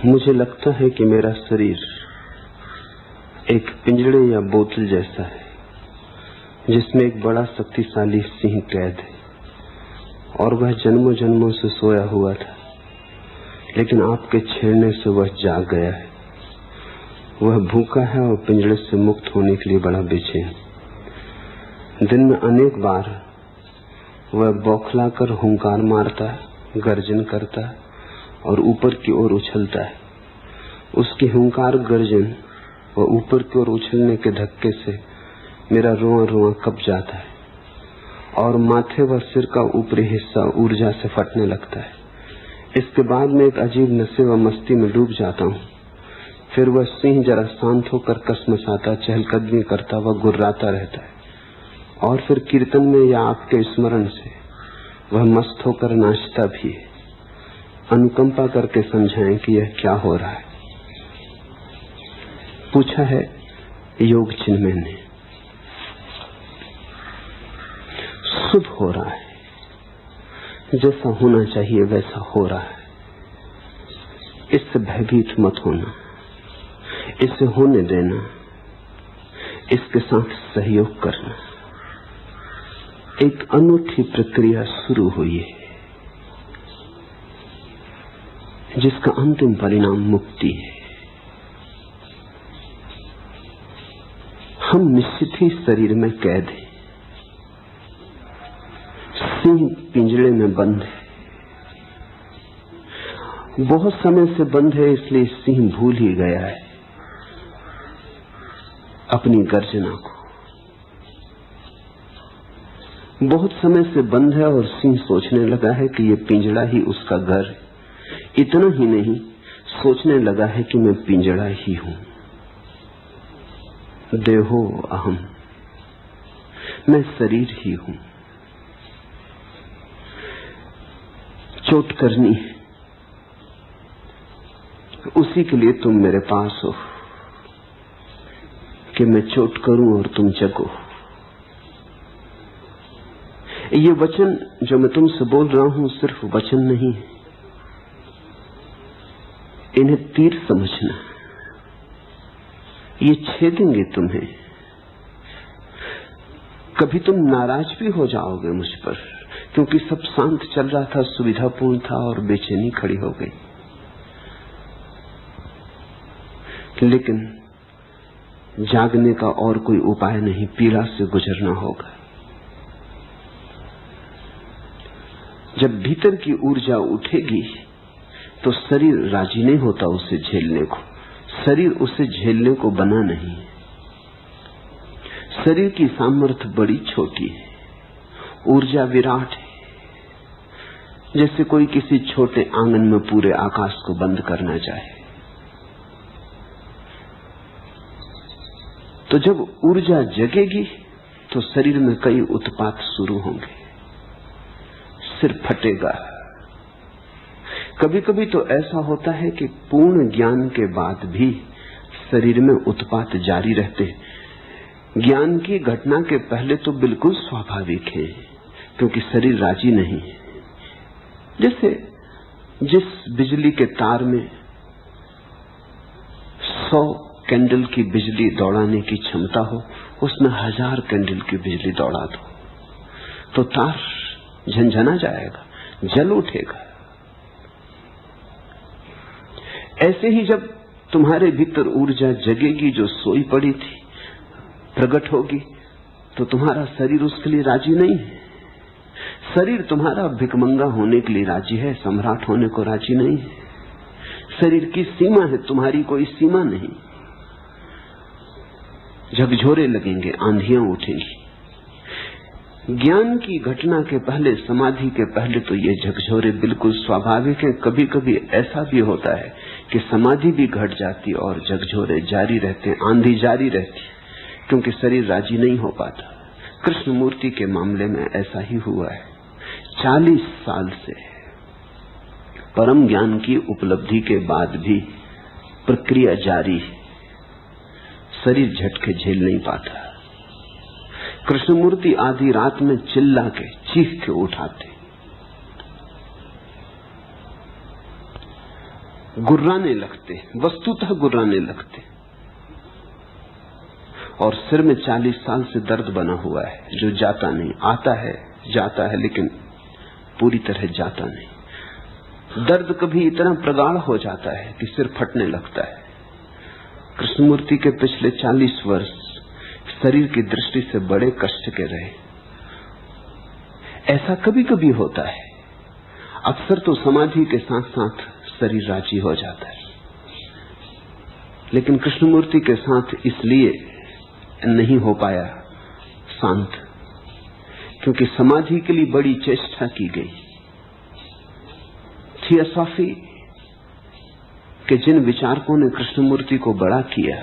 मुझे लगता है कि मेरा शरीर एक पिंजड़े या बोतल जैसा है जिसमें एक बड़ा शक्तिशाली सिंह कैद है और वह जन्मों जन्मों से सोया हुआ था, लेकिन आपके छेड़ने से वह जाग गया है। वह भूखा है और पिंजड़े से मुक्त होने के लिए बड़ा बेचैन। दिन में अनेक बार वह बौखलाकर हुंकार मारता है, गर्जन करता है और ऊपर की ओर उछलता है। उसकी हुंकार, गर्जन व ऊपर की ओर उछलने के धक्के से मेरा रोआ रोआ कप जाता है और माथे व सिर का ऊपरी हिस्सा ऊर्जा से फटने लगता है। इसके बाद मैं एक अजीब नशे व मस्ती में डूब जाता हूँ। फिर वह सिंह जरा शांत होकर कसमसाता, चहलकदमी करता व गुर्राता रहता है और फिर कीर्तन में या आपके स्मरण से वह मस्त होकर नाचता भी है। अनुकंपा करके समझाएं कि यह क्या हो रहा है, पूछा है योग चिन्मय ने। शुभ हो रहा है, जैसा होना चाहिए वैसा हो रहा है। इससे भयभीत मत होना, इसे होने देना, इसके साथ सहयोग करना। एक अनूठी प्रक्रिया शुरू हुई है जिसका अंतिम परिणाम मुक्ति है। हम निश्चित ही शरीर में कैद हैं। सिंह पिंजड़े में बंद है, बहुत समय से बंद है, इसलिए सिंह भूल ही गया है अपनी गर्जना को। बहुत समय से बंद है और सिंह सोचने लगा है कि ये पिंजड़ा ही उसका घर है। इतना ही नहीं, सोचने लगा है कि मैं पिंजड़ा ही हूं। देहो अहम, मैं शरीर ही हूं। चोट करनी है, उसी के लिए तुम मेरे पास हो कि मैं चोट करूं और तुम जगो। ये वचन जो मैं तुमसे बोल रहा हूं सिर्फ वचन नहीं है, इन्हें तीर समझना। ये छेदेंगे तुम्हें। कभी तुम नाराज भी हो जाओगे मुझ पर, क्योंकि सब शांत चल रहा था, सुविधापूर्ण था और बेचैनी खड़ी हो गई। लेकिन जागने का और कोई उपाय नहीं, पीड़ा से गुजरना होगा। जब भीतर की ऊर्जा उठेगी तो शरीर राजी नहीं होता उसे झेलने को। शरीर उसे झेलने को बना नहीं है। शरीर की सामर्थ्य बड़ी छोटी है, ऊर्जा विराट है। जैसे कोई किसी छोटे आंगन में पूरे आकाश को बंद करना चाहे। तो जब ऊर्जा जगेगी तो शरीर में कई उत्पात शुरू होंगे। सिर फटेगा। कभी कभी तो ऐसा होता है कि पूर्ण ज्ञान के बाद भी शरीर में उत्पात जारी रहते हैं। ज्ञान की घटना के पहले तो बिल्कुल स्वाभाविक है, क्योंकि शरीर राजी नहीं है। जैसे जिस बिजली के तार में 100 कैंडल की बिजली दौड़ाने की क्षमता हो, उसमें 1000 कैंडल की बिजली दौड़ा दो तो तार झनझना जाएगा, जल उठेगा। ऐसे ही जब तुम्हारे भीतर ऊर्जा जगेगी, जो सोई पड़ी थी, प्रकट होगी, तो तुम्हारा शरीर उसके लिए राजी नहीं है। शरीर तुम्हारा भिकमंगा होने के लिए राजी है, सम्राट होने को राजी नहीं है। शरीर की सीमा है, तुम्हारी कोई सीमा नहीं। झकझोरे लगेंगे, आंधियां उठेंगी। ज्ञान की घटना के पहले, समाधि के पहले तो ये झकझोरे बिल्कुल स्वाभाविक है। कभी कभी ऐसा भी होता है कि समाधि भी घट जाती और झकझोरे जारी रहते, आंधी जारी रहती, क्योंकि शरीर राजी नहीं हो पाता। कृष्णमूर्ति के मामले में ऐसा ही हुआ है। 40 साल से परम ज्ञान की उपलब्धि के बाद भी प्रक्रिया जारी है। शरीर झटके झेल नहीं पाता। कृष्णमूर्ति आधी रात में चिल्ला के, चीख के उठाते। गुर्राने लगते, वस्तुतः गुर्राने लगते। और सिर में 40 साल से दर्द बना हुआ है जो जाता नहीं, आता है जाता है लेकिन पूरी तरह जाता नहीं। दर्द कभी इतना प्रगाढ़ हो जाता है कि सिर फटने लगता है। कृष्णमूर्ति के पिछले 40 वर्ष शरीर की दृष्टि से बड़े कष्ट के रहे। ऐसा कभी कभी होता है, अक्सर तो समाधि के साथ साथ शरीर राजी हो जाता है, लेकिन कृष्णमूर्ति के साथ इसलिए नहीं हो पाया शांत, क्योंकि समाधि के लिए बड़ी चेष्टा की गई। थियोसॉफी के जिन विचारकों ने कृष्णमूर्ति को बड़ा किया,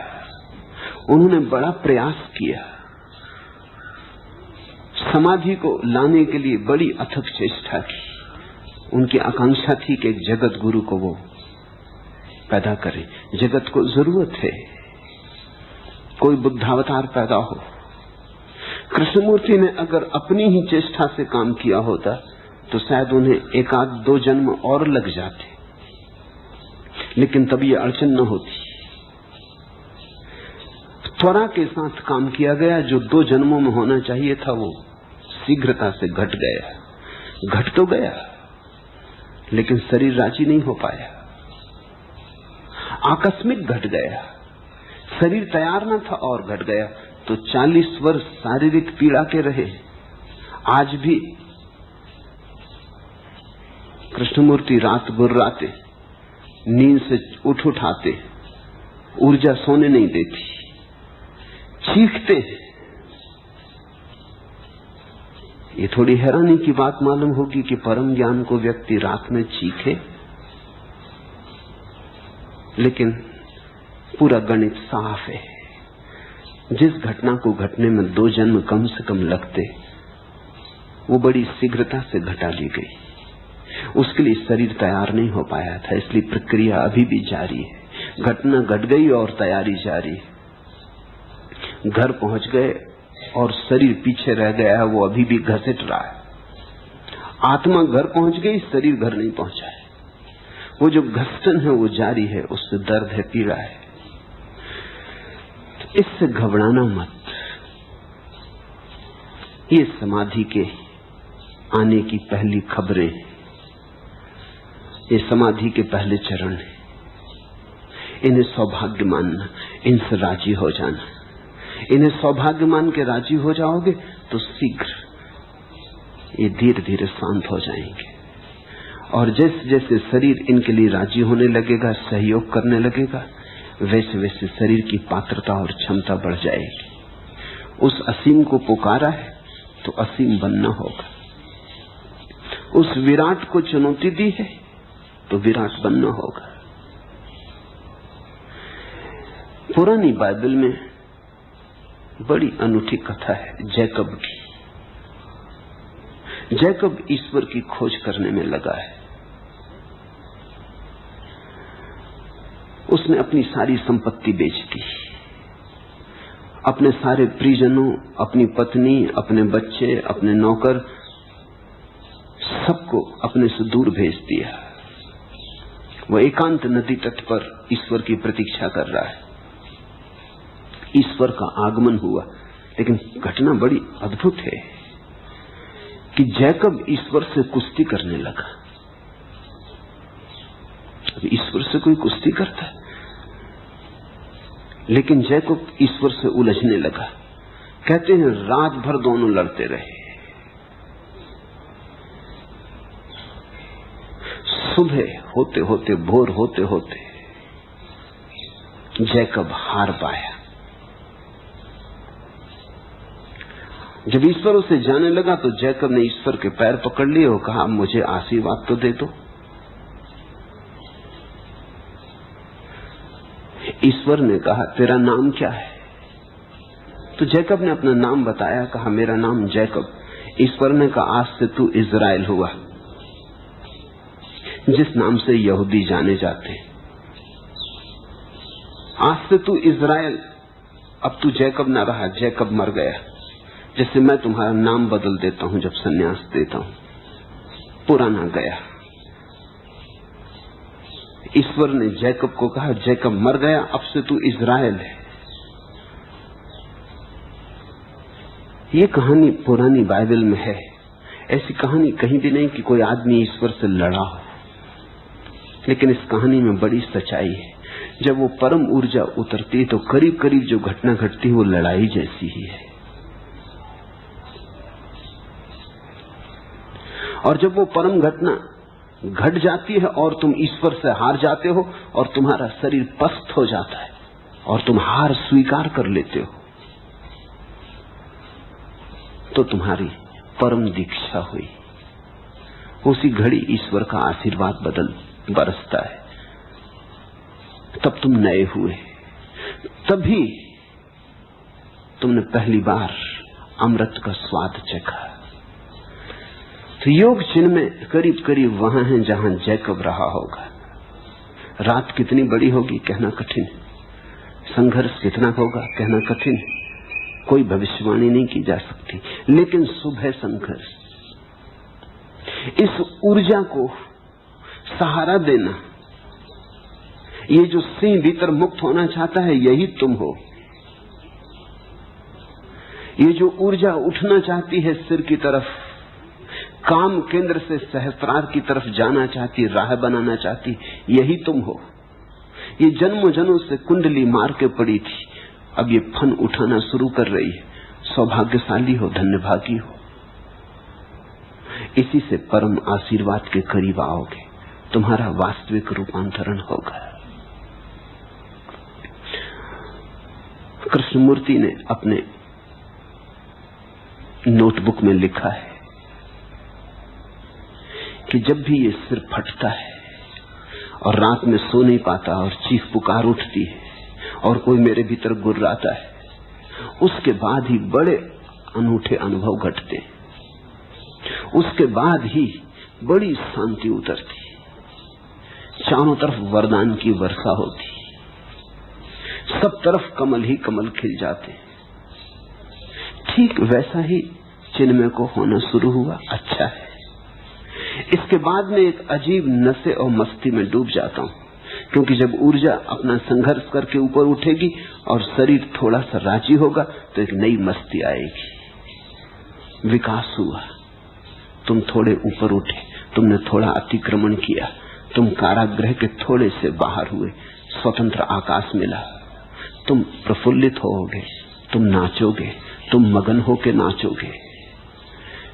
उन्होंने बड़ा प्रयास किया, समाधि को लाने के लिए बड़ी अथक चेष्टा की। उनकी आकांक्षा थी कि एक जगत गुरु को वो पैदा करें। जगत को जरूरत है कोई बुद्धावतार पैदा हो। कृष्णमूर्ति ने अगर अपनी ही चेष्टा से काम किया होता तो शायद उन्हें 1-2 जन्म और लग जाते, लेकिन तब ये अड़चन न होती। त्वरा के साथ काम किया गया, जो 2 जन्मों में होना चाहिए था वो शीघ्रता से घट गया। घट तो गया लेकिन शरीर राजी नहीं हो पाया, आकस्मिक घट गया। शरीर तैयार न था और घट गया। तो 40 वर्ष शारीरिक पीड़ा के रहे। आज भी कृष्णमूर्ति रात गुर्राते, नींद से उठाते, ऊर्जा सोने नहीं देती, चीखते। ये थोड़ी हैरानी की बात मालूम होगी कि परम ज्ञान को व्यक्ति रात में चीखे, लेकिन पूरा गणित साफ है। जिस घटना को घटने में 2 जन्म कम से कम लगते, वो बड़ी शीघ्रता से घटा ली गई। उसके लिए शरीर तैयार नहीं हो पाया था, इसलिए प्रक्रिया अभी भी जारी है। घटना घट गई और तैयारी जारी है। घर पहुंच गए और शरीर पीछे रह गया है, वो अभी भी घसीट रहा है। आत्मा घर पहुंच गई, शरीर घर नहीं पहुंचा है। वो जो घसटन है वो जारी है, उससे दर्द है, पीड़ा है। इससे घबराना मत। ये समाधि के आने की पहली खबरें, ये समाधि के पहले चरण है। इन्हें सौभाग्य मानना, इनसे राजी हो जाना। इन्हें सौभाग्य मान के राजी हो जाओगे तो शीघ्र ये धीरे धीरे शांत हो जाएंगे। और जैसे जैसे शरीर इनके लिए राजी होने लगेगा, सहयोग करने लगेगा, वैसे वैसे शरीर की पात्रता और क्षमता बढ़ जाएगी। उस असीम को पुकारा है तो असीम बनना होगा। उस विराट को चुनौती दी है तो विराट बनना होगा। पुरानी बाइबल में बड़ी अनूठी कथा है जैकब की। जैकब ईश्वर की खोज करने में लगा है। उसने अपनी सारी संपत्ति बेच दी, अपने सारे परिजनों, अपनी पत्नी, अपने बच्चे, अपने नौकर, सबको अपने से दूर भेज दिया। वह एकांत नदी तट पर ईश्वर की प्रतीक्षा कर रहा है। ईश्वर का आगमन हुआ, लेकिन घटना बड़ी अद्भुत है कि जैकब ईश्वर से कुश्ती करने लगा। अब ईश्वर से कोई कुश्ती करता है, लेकिन जैकब ईश्वर से उलझने लगा। कहते हैं रात भर दोनों लड़ते रहे। सुबह होते होते, भोर होते होते जैकब हार पाया। जब ईश्वर उसे जाने लगा तो जैकब ने ईश्वर के पैर पकड़ लिए और कहा, मुझे आशीर्वाद तो दे दो। ईश्वर ने कहा, तेरा नाम क्या है? तो जैकब ने अपना नाम बताया, कहा मेरा नाम जैकब। ईश्वर ने कहा, आज से तू इज़राइल हुआ, जिस नाम से यहूदी जाने जाते। आज से तू इज़राइल, अब तू जैकब ना रहा, जैकब मर गया। जैसे मैं तुम्हारा नाम बदल देता हूं जब सन्यास देता हूं, पुराना गया। ईश्वर ने जैकब को कहा, जैकब मर गया, अब से तू इज़राइल है। ये कहानी पुरानी बाइबल में है। ऐसी कहानी कहीं भी नहीं कि कोई आदमी ईश्वर से लड़ा हो, लेकिन इस कहानी में बड़ी सच्चाई है। जब वो परम ऊर्जा उतरती है तो करीब करीब जो घटना घटती है वो लड़ाई जैसी ही है। और जब वो परम घटना घट जाती है और तुम ईश्वर से हार जाते हो और तुम्हारा शरीर पस्त हो जाता है और तुम हार स्वीकार कर लेते हो, तो तुम्हारी परम दीक्षा हुई। उसी घड़ी ईश्वर का आशीर्वाद बरसता है, तब तुम नए हुए, तभी तुमने पहली बार अमृत का स्वाद चखा। तो योग चिन्ह में करीब करीब वहां है जहां जैकब रहा होगा। रात कितनी बड़ी होगी कहना कठिन, संघर्ष कितना होगा कहना कठिन, कोई भविष्यवाणी नहीं की जा सकती, लेकिन सुबह संघर्ष, इस ऊर्जा को सहारा देना। ये जो सिंह भीतर मुक्त होना चाहता है यही तुम हो। ये जो ऊर्जा उठना चाहती है सिर की तरफ, काम केंद्र से सहस्त्रार की तरफ जाना चाहती, राह बनाना चाहती, यही तुम हो। ये जन्मों जन्मों से कुंडली मार के पड़ी थी, अब ये फन उठाना शुरू कर रही है। सौभाग्यशाली हो, धन्यभागी हो। इसी से परम आशीर्वाद के करीब आओगे, तुम्हारा वास्तविक रूपांतरण होगा। कृष्णमूर्ति ने अपने नोटबुक में लिखा है कि जब भी ये सिर फटता है और रात में सो नहीं पाता और चीख पुकार उठती है और कोई मेरे भीतर गुर्राता है, उसके बाद ही बड़े अनूठे अनुभव घटते, उसके बाद ही बड़ी शांति उतरती, चारों तरफ वरदान की वर्षा होती, सब तरफ कमल ही कमल खिल जाते। ठीक वैसा ही चिन्मय को होना शुरू हुआ। अच्छा है। इसके बाद में एक अजीब नशे और मस्ती में डूब जाता हूं, क्योंकि जब ऊर्जा अपना संघर्ष करके ऊपर उठेगी और शरीर थोड़ा सा राजी होगा तो एक नई मस्ती आएगी। विकास हुआ, तुम थोड़े ऊपर उठे, तुमने थोड़ा अतिक्रमण किया, तुम कारागृह के थोड़े से बाहर हुए, स्वतंत्र आकाश मिला, तुम प्रफुल्लित होगे, तुम नाचोगे, तुम मगन होके नाचोगे।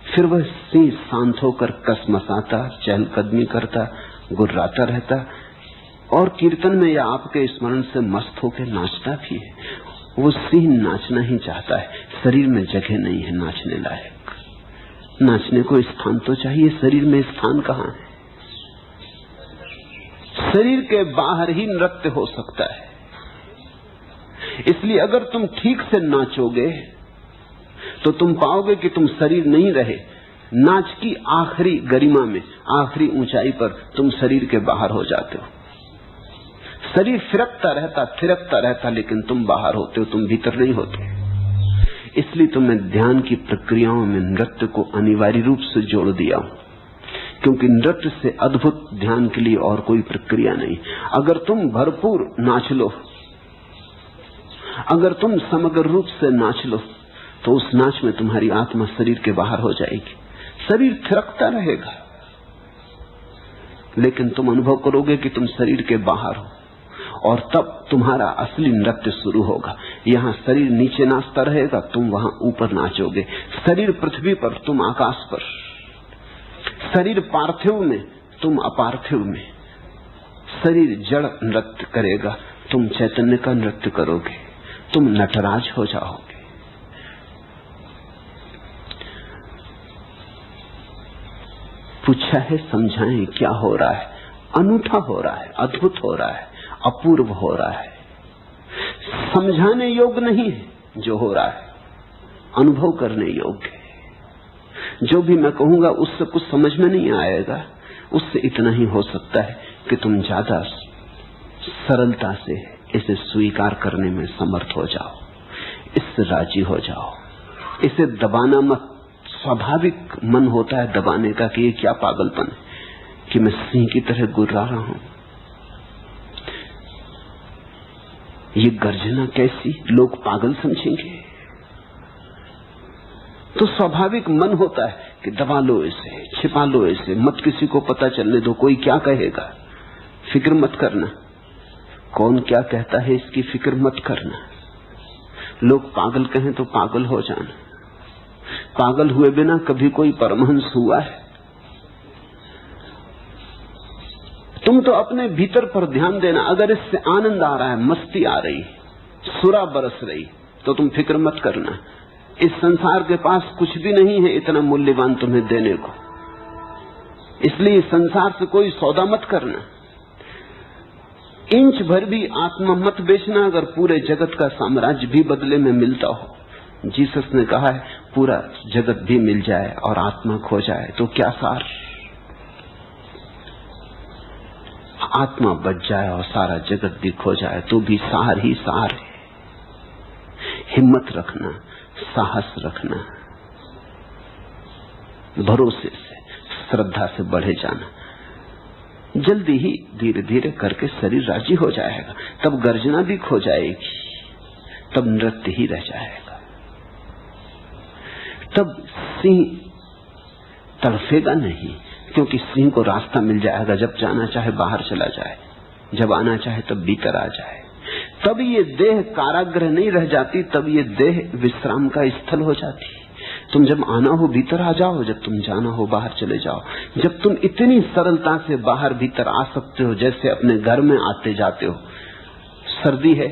फिर वह सिंह शांत होकर कसमसाता, चहलकदमी करता, गुर्राता रहता और कीर्तन में या आपके स्मरण से मस्त होकर नाचता भी है। वो सिंह नाचना ही चाहता है, शरीर में जगह नहीं है नाचने लायक। नाचने को स्थान तो चाहिए, शरीर में स्थान कहाँ है? शरीर के बाहर ही नृत्य हो सकता है। इसलिए अगर तुम ठीक से नाचोगे तो तुम पाओगे कि तुम शरीर नहीं रहे। नाच की आखिरी गरिमा में, आखिरी ऊंचाई पर तुम शरीर के बाहर हो जाते हो। शरीर फिरकता रहता, लेकिन तुम बाहर होते हो, तुम भीतर नहीं होते। इसलिए तो मैं ध्यान की प्रक्रियाओं में नृत्य को अनिवार्य रूप से जोड़ दिया हूं, क्योंकि नृत्य से अद्भुत ध्यान के लिए और कोई प्रक्रिया नहीं। अगर तुम भरपूर नाच लो, अगर तुम समग्र रूप से नाच लो, तो उस नाच में तुम्हारी आत्मा शरीर के बाहर हो जाएगी। शरीर थिरकता रहेगा, लेकिन तुम अनुभव करोगे कि तुम शरीर के बाहर हो, और तब तुम्हारा असली नृत्य शुरू होगा। यहाँ शरीर नीचे नाचता रहेगा, तुम वहां ऊपर नाचोगे। शरीर पृथ्वी पर, तुम आकाश पर। शरीर पार्थिव में, तुम अपार्थिव में। शरीर जड़ नृत्य करेगा, तुम चैतन्य का नृत्य करोगे, तुम नटराज हो जाओगे। पूछा है, समझाएं क्या हो रहा है? अनूठा हो रहा है, अद्भुत हो रहा है, अपूर्व हो रहा है। समझाने योग्य नहीं है जो हो रहा है, अनुभव करने योग्य है। जो भी मैं कहूंगा उससे कुछ समझ में नहीं आएगा, उससे इतना ही हो सकता है कि तुम ज्यादा सरलता से इसे स्वीकार करने में समर्थ हो जाओ, इससे राजी हो जाओ। इसे दबाना मत। स्वाभाविक मन होता है दबाने का कि ये क्या पागलपन है कि मैं सिंह की तरह गुर्रा रहा हूं। ये गर्जना कैसी, लोग पागल समझेंगे। तो स्वाभाविक मन होता है कि दबा लो इसे, छिपा लो इसे, मत किसी को पता चलने दो, कोई क्या कहेगा, फिक्र मत करना, कौन क्या कहता है इसकी फिक्र मत करना। लोग पागल कहें तो पागल हो जाना, पागल हुए बिना कभी कोई परमहंस हुआ है? तुम तो अपने भीतर पर ध्यान देना। अगर इससे आनंद आ रहा है, मस्ती आ रही, सुरा बरस रही, तो तुम फिक्र मत करना। इस संसार के पास कुछ भी नहीं है इतना मूल्यवान तुम्हें देने को, इसलिए संसार से कोई सौदा मत करना। इंच भर भी आत्मा मत बेचना अगर पूरे जगत का साम्राज्य भी बदले में मिलता हो। जीसस ने कहा है पूरा जगत भी मिल जाए और आत्मा खो जाए तो क्या सार। आत्मा बच जाए और सारा जगत भी खो जाए तो भी सार ही सार है। हिम्मत रखना, साहस रखना, भरोसे से, श्रद्धा से बढ़े जाना। जल्दी ही धीरे धीरे करके शरीर राजी हो जाएगा, तब गर्जना भी खो जाएगी, तब नृत्य ही रह जाएगा, तब सिंह तड़फेगा नहीं, क्योंकि सिंह को रास्ता मिल जाएगा। जब जाना चाहे बाहर चला जाए, जब आना चाहे तब भीतर आ जाए। तब ये देह कारागृह नहीं रह जाती, तब ये देह विश्राम का स्थल हो जाती। तुम जब आना हो भीतर आ जाओ, जब तुम जाना हो बाहर चले जाओ। जब तुम इतनी सरलता से बाहर भीतर आ सकते हो जैसे अपने घर में आते जाते हो। सर्दी है,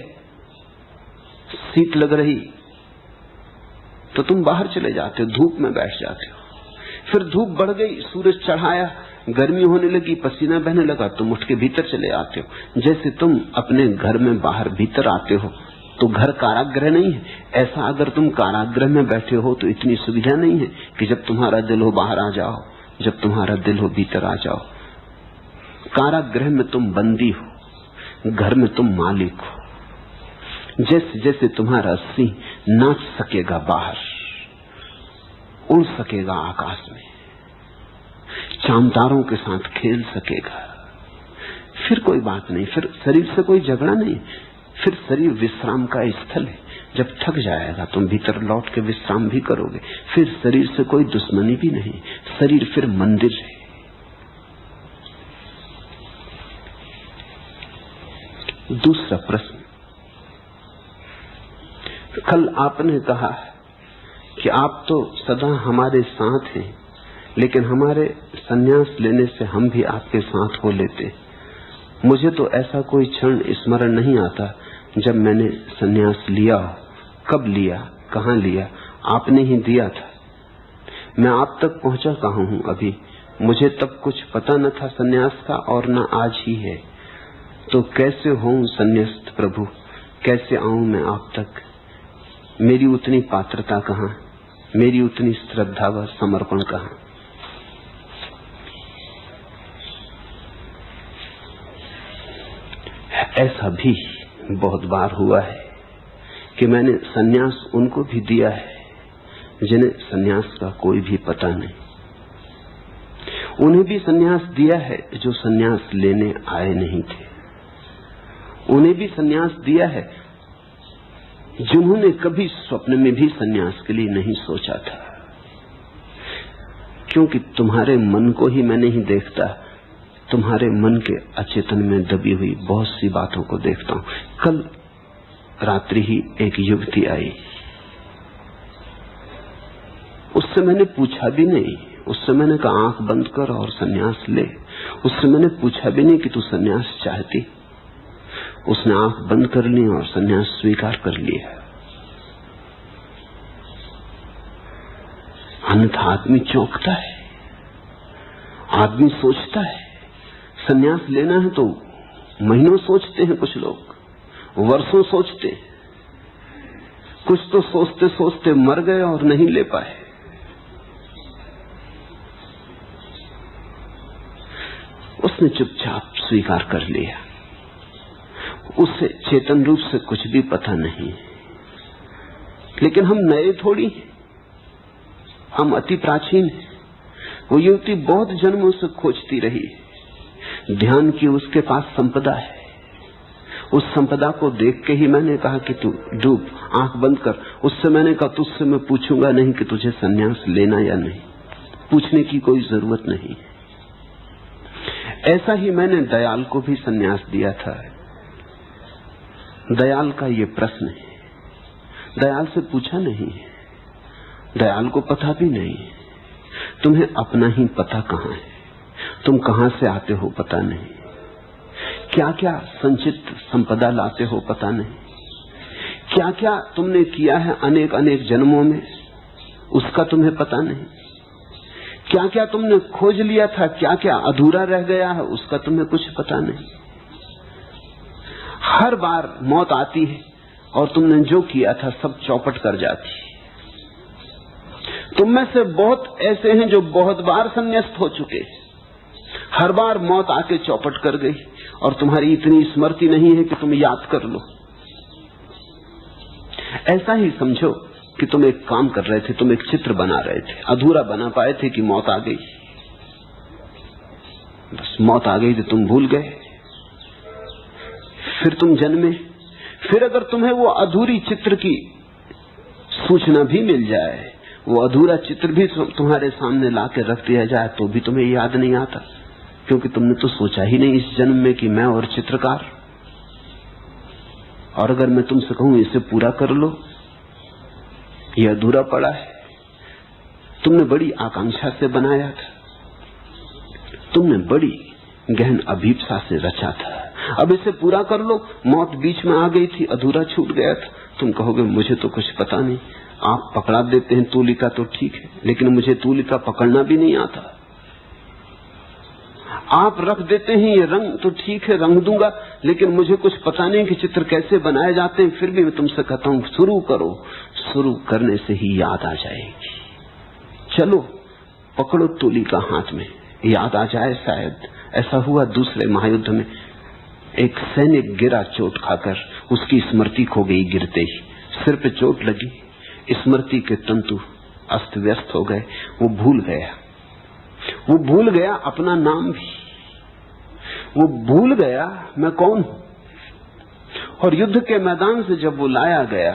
शीत लग रही तो तुम बाहर चले जाते हो, धूप में बैठ जाते हो। फिर धूप बढ़ गई, सूरज चढ़ाया, गर्मी होने लगी, पसीना बहने लगा, तुम उठ के भीतर चले आते हो। जैसे तुम अपने घर में बाहर भीतर आते हो तो घर कारागृह नहीं है, ऐसा अगर तुम कारागृह में बैठे हो तो इतनी सुविधा नहीं है कि जब तुम्हारा दिल हो बाहर आ जाओ, जब तुम्हारा दिल हो भीतर आ जाओ। कारागृह में तुम बंदी हो, घर में तुम मालिक हो। जैसे जैसे तुम्हारा सिंह नाच सकेगा बाहर, उड़ सकेगा आकाश में, चांद-तारों के साथ खेल सकेगा, फिर कोई बात नहीं, फिर शरीर से कोई झगड़ा नहीं, फिर शरीर विश्राम का स्थल है। जब थक जाएगा तुम भीतर लौट के विश्राम भी करोगे, फिर शरीर से कोई दुश्मनी भी नहीं, शरीर फिर मंदिर है। दूसरा प्रश्न, कल आपने कहा कि आप तो सदा हमारे साथ हैं, लेकिन हमारे संन्यास लेने से हम भी आपके साथ हो लेते। मुझे तो ऐसा कोई क्षण स्मरण नहीं आता जब मैंने संन्यास लिया हो। कब लिया, कहां लिया, आपने ही दिया था। मैं आप तक पहुंचा कहां हूं अभी, मुझे तब कुछ पता न था संन्यास का और न आज ही है। तो कैसे होऊं संन्यास्त प्रभु, कैसे आऊं मैं आप तक। मेरी उतनी पात्रता कहां, मेरी उतनी श्रद्धा व समर्पण कहां। ऐसा भी बहुत बार हुआ है कि मैंने सन्यास उनको भी दिया है जिन्हें सन्यास का कोई भी पता नहीं। उन्हें भी सन्यास दिया है जो सन्यास लेने आए नहीं थे। उन्हें भी सन्यास दिया है जिन्होंने कभी स्वप्न में भी सन्यास के लिए नहीं सोचा था। क्योंकि तुम्हारे मन को ही मैं नहीं देखता, तुम्हारे मन के अचेतन में दबी हुई बहुत सी बातों को देखता हूं। कल रात्रि ही एक युवती आई, उससे मैंने पूछा भी नहीं, उससे मैंने कहा आंख बंद कर और सन्यास ले। उससे मैंने पूछा भी नहीं कि तू सन्यास चाहती। उसने आंख बंद कर ली और सन्यास स्वीकार कर लिया। अन्यथा आदमी चौंकता है, आदमी सोचता है। सन्यास लेना है तो महीनों सोचते हैं, कुछ लोग वर्षों सोचते, कुछ तो सोचते सोचते मर गए और नहीं ले पाए। उसने चुपचाप स्वीकार कर लिया। उसे चेतन रूप से कुछ भी पता नहीं। लेकिन हम नए थोड़ी हैं, हम अति प्राचीन हैं। वो युवती बहुत जन्मों से खोजती रही, ध्यान की उसके पास संपदा है। उस संपदा को देख के ही मैंने कहा कि तू डूब, आंख बंद कर। उससे मैंने कहा तुझसे मैं पूछूंगा नहीं कि तुझे सन्यास लेना या नहीं, पूछने की कोई जरूरत नहीं। ऐसा ही मैंने दयाल को भी सन्यास दिया था। दयाल का ये प्रश्न है, दयाल से पूछा नहीं, दयाल को पता भी नहीं तुम्हें अपना ही पता कहां है, तुम कहां से आते हो पता नहीं, क्या क्या संचित संपदा लाते हो पता नहीं, क्या क्या तुमने किया है अनेक अनेक जन्मों में उसका तुम्हें पता नहीं, क्या क्या तुमने खोज लिया था, क्या क्या अधूरा रह गया है उसका तुम्हें कुछ पता नहीं। हर बार मौत आती है और तुमने जो किया था सब चौपट कर जाती है। तुम में से बहुत ऐसे हैं जो बहुत बार संन्यास्त हो चुके, हर बार मौत आके चौपट कर गई और तुम्हारी इतनी स्मृति नहीं है कि तुम याद कर लो। ऐसा ही समझो कि तुम एक काम कर रहे थे, तुम एक चित्र बना रहे थे, अधूरा बना पाए थे कि मौत आ गई। बस मौत आ गई तो तुम भूल गए, फिर तुम जन्मे। फिर अगर तुम्हें वो अधूरी चित्र की सूचना भी मिल जाए, वो अधूरा चित्र भी तुम्हारे सामने लाके रख दिया जाए तो भी तुम्हें याद नहीं आता, क्योंकि तुमने तो सोचा ही नहीं इस जन्म में कि मैं और चित्रकार। और अगर मैं तुमसे कहूं इसे पूरा कर लो, ये अधूरा पड़ा है, तुमने बड़ी आकांक्षा से बनाया था, तुमने बड़ी गहन अभीप्सा से रचा था, अब इसे पूरा कर लो। मौत बीच में आ गई थी, अधूरा छूट गया था। तुम कहोगे मुझे तो कुछ पता नहीं, आप पकड़ा देते हैं तूलिका तो ठीक है, लेकिन मुझे तूलिका पकड़ना भी नहीं आता। आप रख देते हैं ये रंग तो ठीक है, रंग दूंगा, लेकिन मुझे कुछ पता नहीं कि चित्र कैसे बनाए जाते हैं। फिर भी मैं तुमसे कहता हूं शुरू करो, शुरू करने से ही याद आ जाएगी। चलो पकड़ो तूलिका हाथ में, याद आ जाए शायद। ऐसा हुआ दूसरे महायुद्ध में, एक सैनिक गिरा चोट खाकर, उसकी स्मृति खो गई गिरते ही, सिर पे चोट लगी, स्मृति के तंतु अस्त व्यस्त हो गए, वो भूल गया अपना नाम भी, वो भूल गया मैं कौन हूं। और युद्ध के मैदान से जब वो लाया गया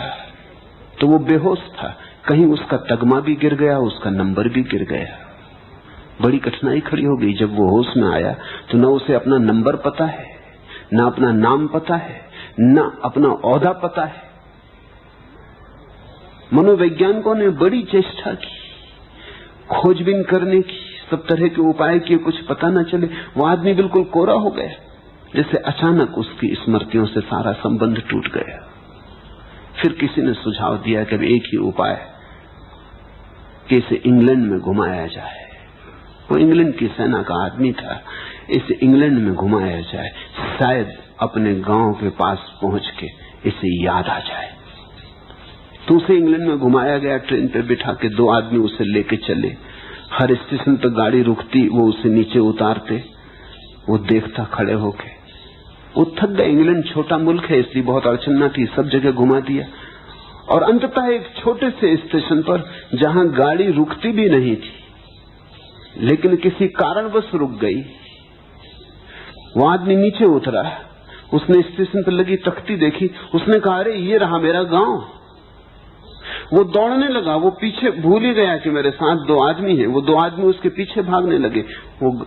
तो वो बेहोश था, कहीं उसका तगमा भी गिर गया, उसका नंबर भी गिर गया। बड़ी कठिनाई खड़ी हो गई। जब वो होश में आया तो न उसे अपना नंबर पता है, न अपना नाम पता है, न अपना ओहदा पता है। मनोवैज्ञानिकों ने बड़ी चेष्टा की खोजबीन करने की, सब तरह के उपाय किए, कुछ पता न चले। वो आदमी बिल्कुल कोरा हो गया, जैसे अचानक उसकी स्मृतियों से सारा संबंध टूट गया। फिर किसी ने सुझाव दिया कि एक ही उपाय कि इसे इंग्लैंड में घुमाया जाए। वो इंग्लैंड की सेना का आदमी था, इसे इंग्लैंड में घुमाया जाए, शायद अपने गांव के पास पहुंच के इसे याद आ जाए। तो उसे इंग्लैंड में घुमाया गया, ट्रेन पे बिठा के 2 आदमी उसे लेके चले। हर स्टेशन पर गाड़ी रुकती, वो उसे नीचे उतारते, वो देखता खड़े होके। वो थक गए, इंग्लैंड छोटा मुल्क है इसलिए बहुत अड़चन न थी, सब जगह घुमा दिया। और अंततः एक छोटे से स्टेशन पर जहां गाड़ी रुकती भी नहीं थी, लेकिन किसी कारणवश रुक गई, वो आदमी नीचे उतरा, उसने स्टेशन पर लगी तख्ती देखी, उसने कहा अरे ये रहा मेरा गांव। वो दौड़ने लगा, वो पीछे भूल ही गया कि मेरे साथ 2 आदमी हैं। वो 2 आदमी उसके पीछे भागने लगे। वो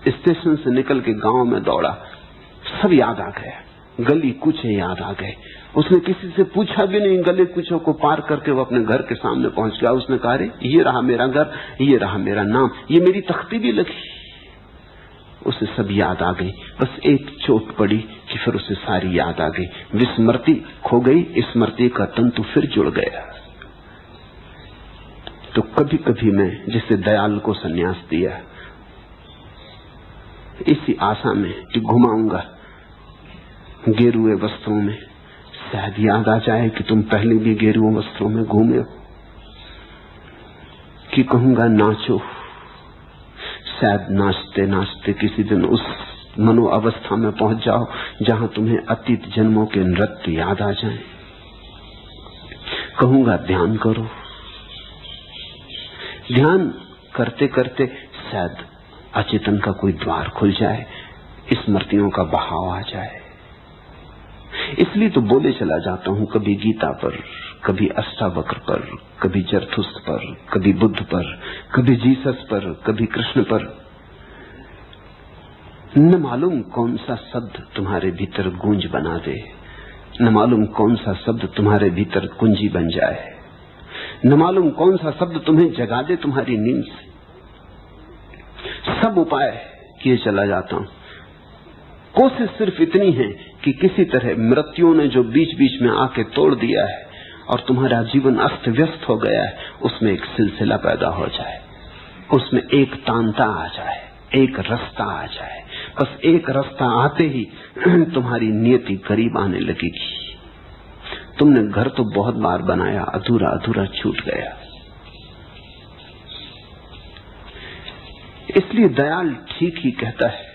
स्टेशन से निकल के गांव में दौड़ा, सब याद आ गया, गली कूचे याद आ गए। उसने किसी से पूछा भी नहीं, गली कूचों को पार करके वो अपने घर के सामने पहुंच गया। उसने कहा अरे ये रहा मेरा घर, ये रहा मेरा नाम, ये मेरी तख्ती भी लगी। उसे सब याद आ गई, बस एक चोट पड़ी कि फिर उसे सारी याद आ गई। विस्मृति खो गई, स्मृति का तंतु फिर जुड़ गया। तो कभी कभी मैं जिसे दयाल को संन्यास दिया, इसी आशा में कि घुमाऊंगा गेरुए वस्त्रों में, शायद याद आ जाए कि तुम पहले भी गेरुए वस्त्रों में घूमे हो, कि कहूंगा नाचो, शायद नाचते नाचते किसी दिन उस मनो अवस्था में पहुंच जाओ जहां तुम्हें अतीत जन्मों के नृत्य याद आ जाएं। कहूंगा ध्यान करो, ध्यान करते करते शायद अचेतन का कोई द्वार खुल जाए, स्मृतियों का बहाव आ जाए। इसलिए तो बोले चला जाता हूं, कभी गीता पर, कभी अष्टावक्र पर, कभी जरथुस्त्र पर, कभी बुद्ध पर, कभी जीसस पर, कभी कृष्ण पर। न मालूम कौन सा शब्द तुम्हारे भीतर गूंज बना दे, न मालूम कौन सा शब्द तुम्हारे भीतर कुंजी बन जाए, न मालूम कौन सा शब्द तुम्हें जगा दे तुम्हारी नींद से। सब उपाय किए चला जाता हूं। कोशिश सिर्फ इतनी है कि किसी तरह मृत्यु ने जो बीच बीच में आके तोड़ दिया है और तुम्हारा जीवन अस्त व्यस्त हो गया है, उसमें एक सिलसिला पैदा हो जाए, उसमें एक तांता आ जाए, एक रास्ता आ जाए। बस एक रास्ता आते ही तुम्हारी नियति करीब आने लगेगी। तुमने घर तो बहुत बार बनाया, अधूरा अधूरा छूट गया। इसलिए दयाल ठीक ही कहता है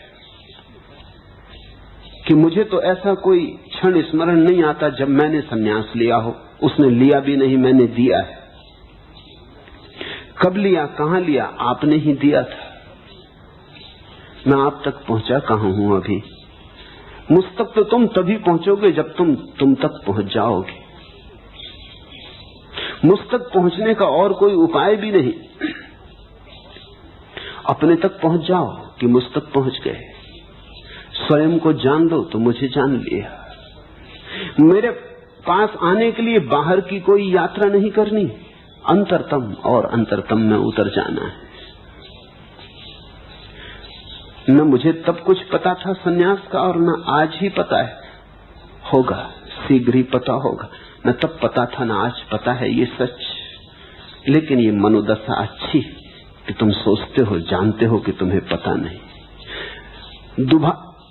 कि मुझे तो ऐसा कोई क्षण स्मरण नहीं आता जब मैंने संन्यास लिया हो। उसने लिया भी नहीं, मैंने दिया है। कब लिया, कहां लिया, आपने ही दिया था। मैं आप तक पहुंचा कहां हूं अभी। मुझ तक तो तुम तभी पहुंचोगे जब तुम तक पहुंच जाओगे। मुझ तक पहुंचने का और कोई उपाय भी नहीं। अपने तक पहुंच जाओ कि मुझ तक पहुंच गए। स्वयं को जान लो तो मुझे जान लिया। मेरे पास आने के लिए बाहर की कोई यात्रा नहीं करनी, अंतरतम और अंतरतम में उतर जाना है। न मुझे तब कुछ पता था सन्यास का और न आज ही पता है, होगा शीघ्र ही पता होगा। न तब पता था न आज पता है, ये सच। लेकिन ये मनोदशा अच्छी कि तुम सोचते हो, जानते हो कि तुम्हें पता नहीं।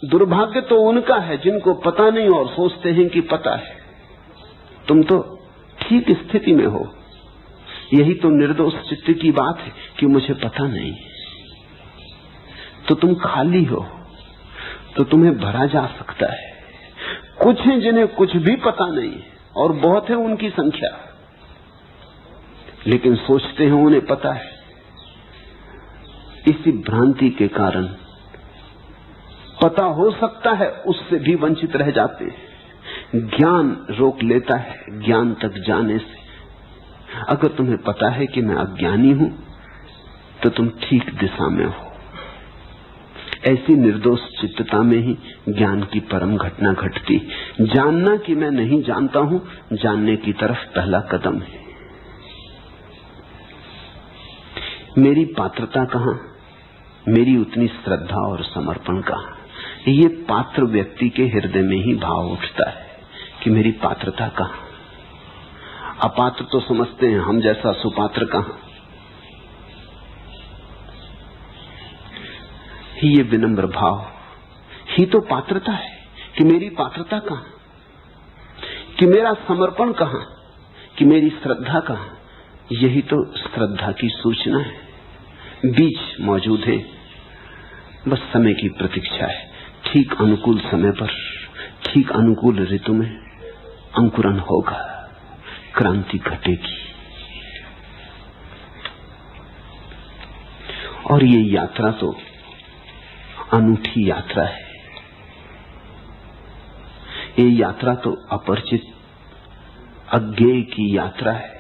दुर्भाग्य तो उनका है जिनको पता नहीं और सोचते हैं कि पता है। तुम तो ठीक स्थिति में हो। यही तो निर्दोष चित्त की बात है कि मुझे पता नहीं। तो तुम खाली हो, तो तुम्हें भरा जा सकता है। कुछ हैं जिन्हें कुछ भी पता नहीं और बहुत है उनकी संख्या, लेकिन सोचते हैं उन्हें पता है। इसी भ्रांति के कारण पता हो सकता है उससे भी वंचित रह जाते हैं। ज्ञान रोक लेता है ज्ञान तक जाने से। अगर तुम्हें पता है कि मैं अज्ञानी हूं तो तुम ठीक दिशा में हो। ऐसी निर्दोष चित्तता में ही ज्ञान की परम घटना घटती। जानना कि मैं नहीं जानता हूं, जानने की तरफ पहला कदम है। मेरी पात्रता कहां, मेरी उतनी श्रद्धा और समर्पण कहां। ये पात्र व्यक्ति के हृदय में ही भाव उठता है कि मेरी पात्रता कहां। अपात्र तो समझते हैं, हम जैसा सुपात्र कहां। ये विनम्र भाव ही तो पात्रता है कि मेरी पात्रता कहां, कि मेरा समर्पण कहां, कि मेरी श्रद्धा कहां। यही तो श्रद्धा की सूचना है। बीज मौजूद है, बस समय की प्रतीक्षा है। ठीक अनुकूल समय पर, ठीक अनुकूल ऋतु में अंकुरन होगा, क्रांति घटेगी। और ये यात्रा तो अनूठी यात्रा है। ये यात्रा तो अपरिचित अज्ञेय की यात्रा है।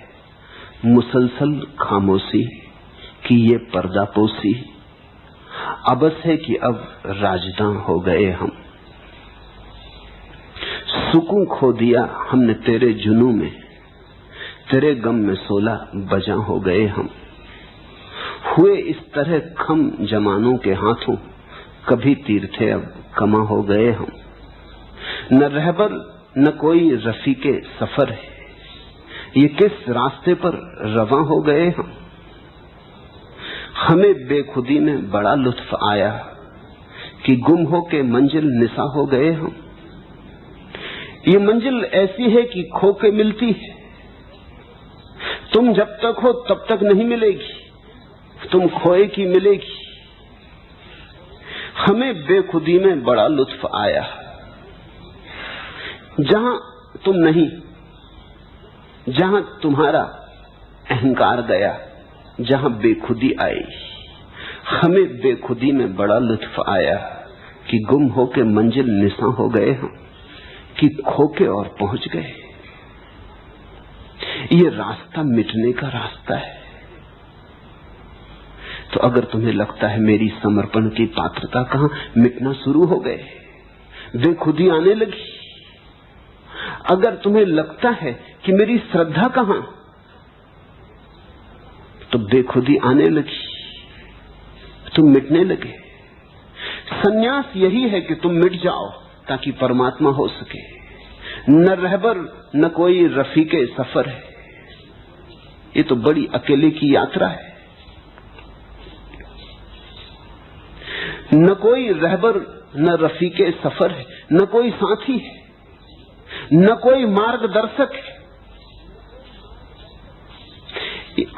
मुसलसल खामोशी की ये पर्दापोशी अबस है कि अब राजदां हो गए हम। सुकून खो दिया हमने तेरे जुनू में, तेरे गम में 16 बजा हो गए हम। हुए इस तरह खम जमानों के हाथों, कभी तीर थे अब कमा हो गए हम। न रहबर न कोई रफीके सफर है, ये किस रास्ते पर रवा हो गए हम। हमें बेखुदी में बड़ा लुत्फ आया कि गुम हो के मंजिल निशा हो गए हम। ये मंजिल ऐसी है कि खो के मिलती है। तुम जब तक हो तब तक नहीं मिलेगी, तुम खोए की मिलेगी। हमें बेखुदी में बड़ा लुत्फ आया, जहां तुम नहीं, जहां तुम्हारा अहंकार गया, जहां बेखुदी आई। हमें बेखुदी में बड़ा लुत्फ आया कि गुम होके मंजिल निशा हो गए हम, कि खोके और पहुंच गए। ये रास्ता मिटने का रास्ता है। तो अगर तुम्हें लगता है मेरी समर्पण की पात्रता कहां, मिटना शुरू हो गए, बेखुदी आने लगी। अगर तुम्हें लगता है कि मेरी श्रद्धा कहां, तो बेखुदी आने लगी, तुम मिटने लगे। संन्यास यही है कि तुम मिट जाओ ताकि परमात्मा हो सके। न रहबर न कोई रफीके सफर है। ये तो बड़ी अकेले की यात्रा है। न कोई रहबर न रफीके सफर है, न कोई साथी है, न कोई मार्गदर्शक है।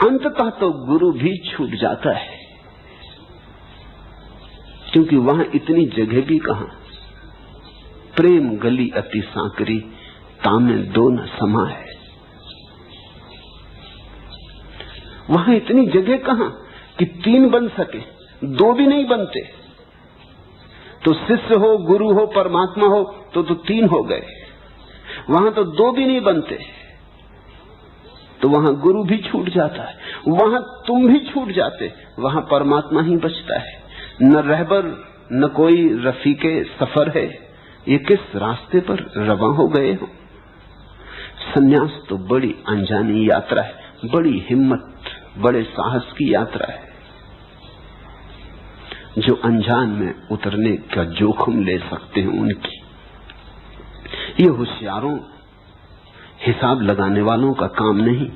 अंततः तो गुरु भी छूट जाता है, क्योंकि वहां इतनी जगह भी कहां। प्रेम गली अति सांकरी, तामे दो न समा है। वहां इतनी जगह कहां कि तीन बन सके, दो भी नहीं बनते। तो शिष्य हो, गुरु हो, परमात्मा हो, तो तीन हो गए। वहां तो दो भी नहीं बनते, तो वहां गुरु भी छूट जाता है, वहां तुम भी छूट जाते, वहां परमात्मा ही बचता है। न रहबर न कोई रफीके सफर है। ये किस रास्ते पर रवा हो गए हो। संन्यास तो बड़ी अनजानी यात्रा है, बड़ी हिम्मत, बड़े साहस की यात्रा है, जो अनजान में उतरने का जोखिम ले सकते हैं उनकी। ये होशियारों, हिसाब लगाने वालों का काम नहीं।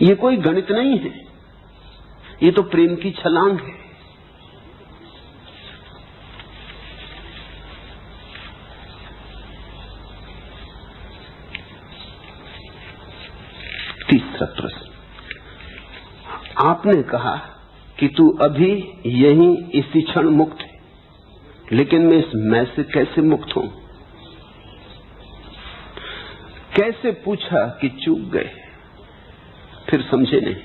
ये कोई गणित नहीं है, ये तो प्रेम की छलांग है। तीसरा प्रश्न, आपने कहा कि तू अभी यहीं इसी क्षण मुक्त है, लेकिन मैं इस मैं से कैसे मुक्त हूं? कैसे पूछा कि चूक गए, फिर समझे नहीं।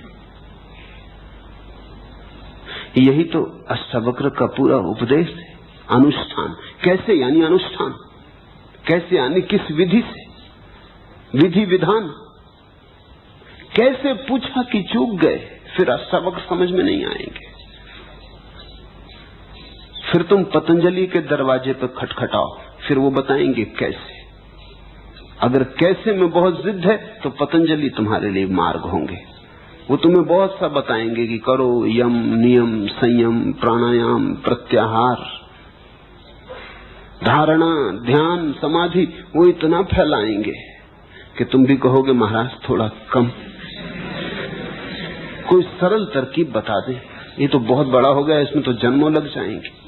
यही तो अष्टावक्र का पूरा उपदेश है। अनुष्ठान कैसे, यानी अनुष्ठान कैसे, यानी किस विधि से, विधि विधान। कैसे पूछा कि चूक गए, फिर अष्टावक्र समझ में नहीं आएंगे। फिर तुम पतंजलि के दरवाजे पर खटखटाओ, फिर वो बताएंगे कैसे। अगर कैसे में बहुत जिद है तो पतंजलि तुम्हारे लिए मार्ग होंगे। वो तुम्हें बहुत सा बताएंगे कि करो यम, नियम, संयम, प्राणायाम, प्रत्याहार, धारणा, ध्यान, समाधि। वो इतना फैलाएंगे कि तुम भी कहोगे महाराज थोड़ा कम, कोई सरल तरकीब बता दे। ये तो बहुत बड़ा हो गया, इसमें तो जन्मों लग जाएंगे।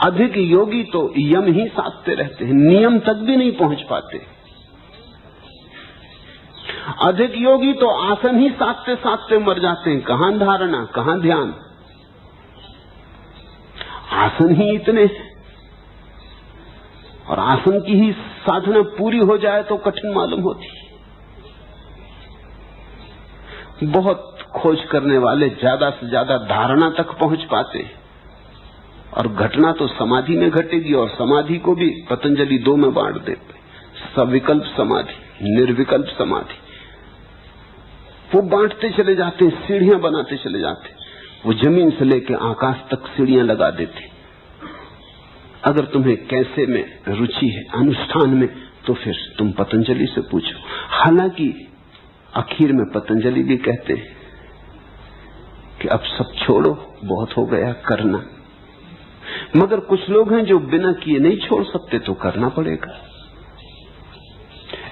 अधिक योगी तो यम ही साधते रहते हैं, नियम तक भी नहीं पहुंच पाते। अधिक योगी तो आसन ही साधते साधते मर जाते हैं। कहां धारणा, कहां ध्यान, आसन ही इतने हैं। और आसन की ही साधना पूरी हो जाए तो कठिन मालूम होती। बहुत खोज करने वाले ज्यादा से ज्यादा धारणा तक पहुंच पाते हैं, और घटना तो समाधि में घटेगी। और समाधि को भी पतंजलि दो में बांट देते, सविकल्प समाधि, निर्विकल्प समाधि। वो बांटते चले जाते हैं, सीढ़ियां बनाते चले जाते। वो जमीन से लेकर आकाश तक सीढ़ियां लगा देते। अगर तुम्हें कैसे में रुचि है, अनुष्ठान में, तो फिर तुम पतंजलि से पूछो। हालांकि आखिर में पतंजलि भी कहते हैं कि अब सब छोड़ो, बहुत हो गया करना। मगर कुछ लोग हैं जो बिना किए नहीं छोड़ सकते, तो करना पड़ेगा।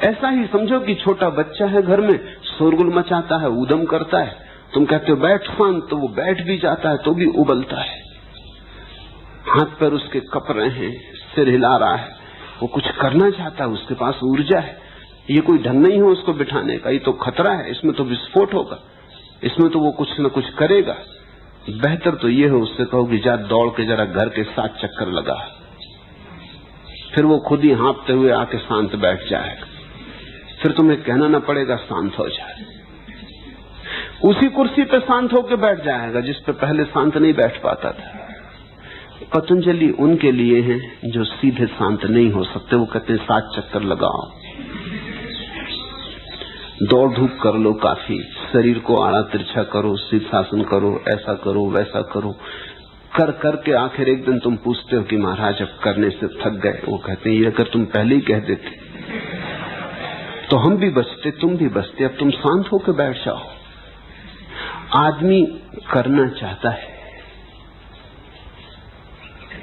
ऐसा ही समझो कि छोटा बच्चा है, घर में शोरगुल मचाता है, ऊधम करता है। तुम कहते हो बैठ शांत, तो वो बैठ भी जाता है, तो भी उबलता है। हाथ पैर उसके कप रहे हैं, सिर हिला रहा है, वो कुछ करना चाहता है, उसके पास ऊर्जा है। ये कोई ढंग नहीं है उसको बिठाने का, ये तो खतरा है, इसमें तो विस्फोट होगा, इसमें तो वो कुछ न कुछ करेगा। बेहतर तो ये हो उससे कहो कि जा दौड़ के जरा घर के 7 चक्कर लगा, फिर वो खुद ही हाँपते हुए आके शांत बैठ जाएगा। फिर तुम्हें कहना न पड़ेगा शांत हो जाए। उसी कुर्सी पे शांत होकर बैठ जाएगा जिस पे पहले शांत नहीं बैठ पाता था। पतंजलि उनके लिए है जो सीधे शांत नहीं हो सकते। वो कहते हैं 7 चक्कर लगाओ, दौड़ धूप कर लो, काफी, शरीर को आड़ा तिरछा करो, शीर्षासन करो, ऐसा करो वैसा करो, कर करके आखिर एक दिन तुम पूछते हो कि महाराज अब करने से थक गए। वो कहते हैं ये अगर तुम पहले ही कह देते तो हम भी बचते, तुम भी बचते, अब तुम शांत होकर बैठ जाओ। आदमी करना चाहता है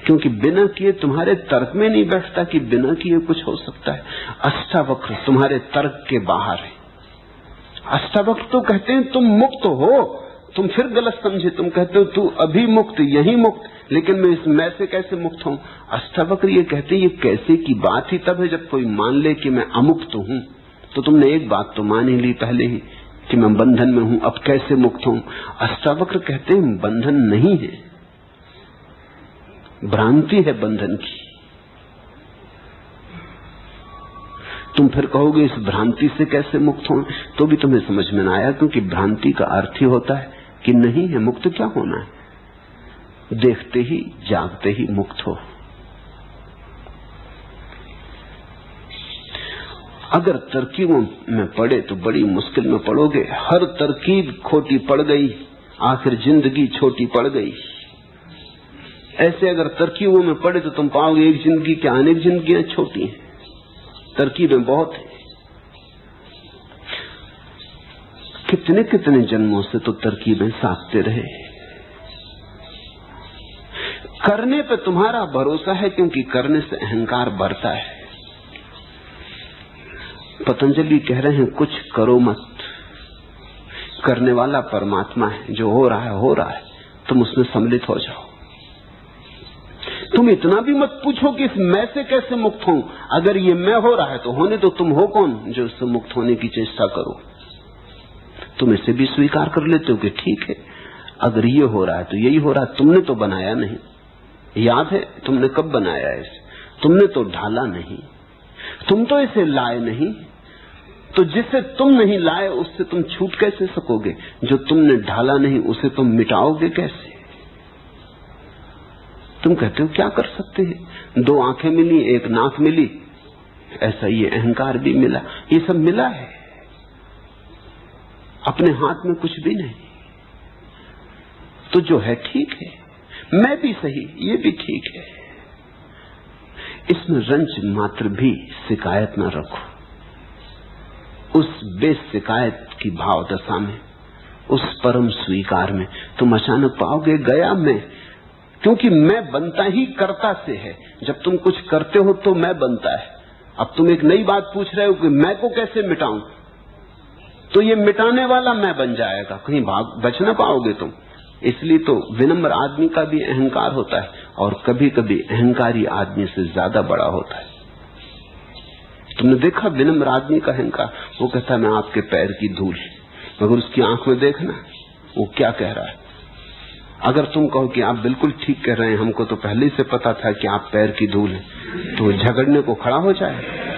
क्योंकि बिना किए तुम्हारे तर्क में नहीं बैठता कि बिना किए कुछ हो सकता है। अष्टावक्र तुम्हारे तर्क के बाहर है। अष्टावक्र तो कहते हैं तुम मुक्त हो, तुम फिर गलत समझे, तुम कहते हो तू अभी मुक्त, यही मुक्त, लेकिन मैं इस मैं से कैसे मुक्त हूं। अष्टावक्र ये कहते हैं ये कैसे की बात ही तब है जब कोई मान ले कि मैं अमुक्त हूं। तो तुमने एक बात तो मान ही ली पहले ही कि मैं बंधन में हूं, अब कैसे मुक्त हूं। अष्टावक्र कहते हैं बंधन नहीं है, भ्रांति है बंधन की। तुम फिर कहोगे इस भ्रांति से कैसे मुक्त हो, तो भी तुम्हें समझ में ना आया, क्योंकि भ्रांति का अर्थ ही होता है कि नहीं है, मुक्त क्या होना है, देखते ही जागते ही मुक्त हो। अगर तरकीबों में पड़े तो बड़ी मुश्किल में पड़ोगे। हर तरकीब खोटी पड़ गई, आखिर जिंदगी छोटी पड़ गई। ऐसे अगर तरकीबों में पड़े तो तुम पाओगे एक जिंदगी क्या अनेक जिंदगियां छोटी हैं, तरकीबें बहुत हैं। कितने कितने जन्मों से तो तरकीबें साधते रहे। करने पे तुम्हारा भरोसा है क्योंकि करने से अहंकार बढ़ता है। पतंजलि कह रहे हैं कुछ करो मत, करने वाला परमात्मा है, जो हो रहा है, तुम उसमें सम्मिलित हो जाओ। तुम इतना भी मत पूछो कि इस मैं से कैसे मुक्त हूं। अगर ये मैं हो रहा है तो होने दो, तुम हो कौन जो इससे मुक्त होने की चेष्टा करो। तुम इसे भी स्वीकार कर लेते हो कि ठीक है, अगर ये हो रहा है तो यही हो रहा है, तुमने तो बनाया नहीं। याद है तुमने कब बनाया इसे, तुमने तो ढाला नहीं, तुम तो इसे लाए नहीं। तो जिसे तुम नहीं लाए उससे तुम छूट कैसे सकोगे, जो तुमने ढाला नहीं उसे तुम मिटाओगे कैसे। तुम कहते हो क्या कर सकते हैं, 2 आंखें मिली, 1 नाक मिली, ऐसा ये अहंकार भी मिला, ये सब मिला है, अपने हाथ में कुछ भी नहीं। तो जो है ठीक है, मैं भी सही, ये भी ठीक है। इसमें रंज मात्र भी शिकायत न रखो। उस बेशिकायत की भाव दशा में, उस परम स्वीकार में तुम अचानक पाओगे गया मैं, क्योंकि मैं बनता ही कर्ता से है। जब तुम कुछ करते हो तो मैं बनता है। अब तुम एक नई बात पूछ रहे हो कि मैं को कैसे मिटाऊं, तो ये मिटाने वाला मैं बन जाएगा, कहीं बच ना पाओगे तुम। इसलिए तो विनम्र आदमी का भी अहंकार होता है, और कभी कभी अहंकारी आदमी से ज्यादा बड़ा होता है। तुमने देखा विनम्र आदमी का अहंकार, वो कहता है मैं आपके पैर की धूल, मगर उसकी आंख में देखना वो क्या कह रहा है। अगर तुम कहो कि आप बिल्कुल ठीक कह रहे हैं, हमको तो पहले से पता था कि आप पैर की धूल हैं, तो झगड़ने को खड़ा हो जाए।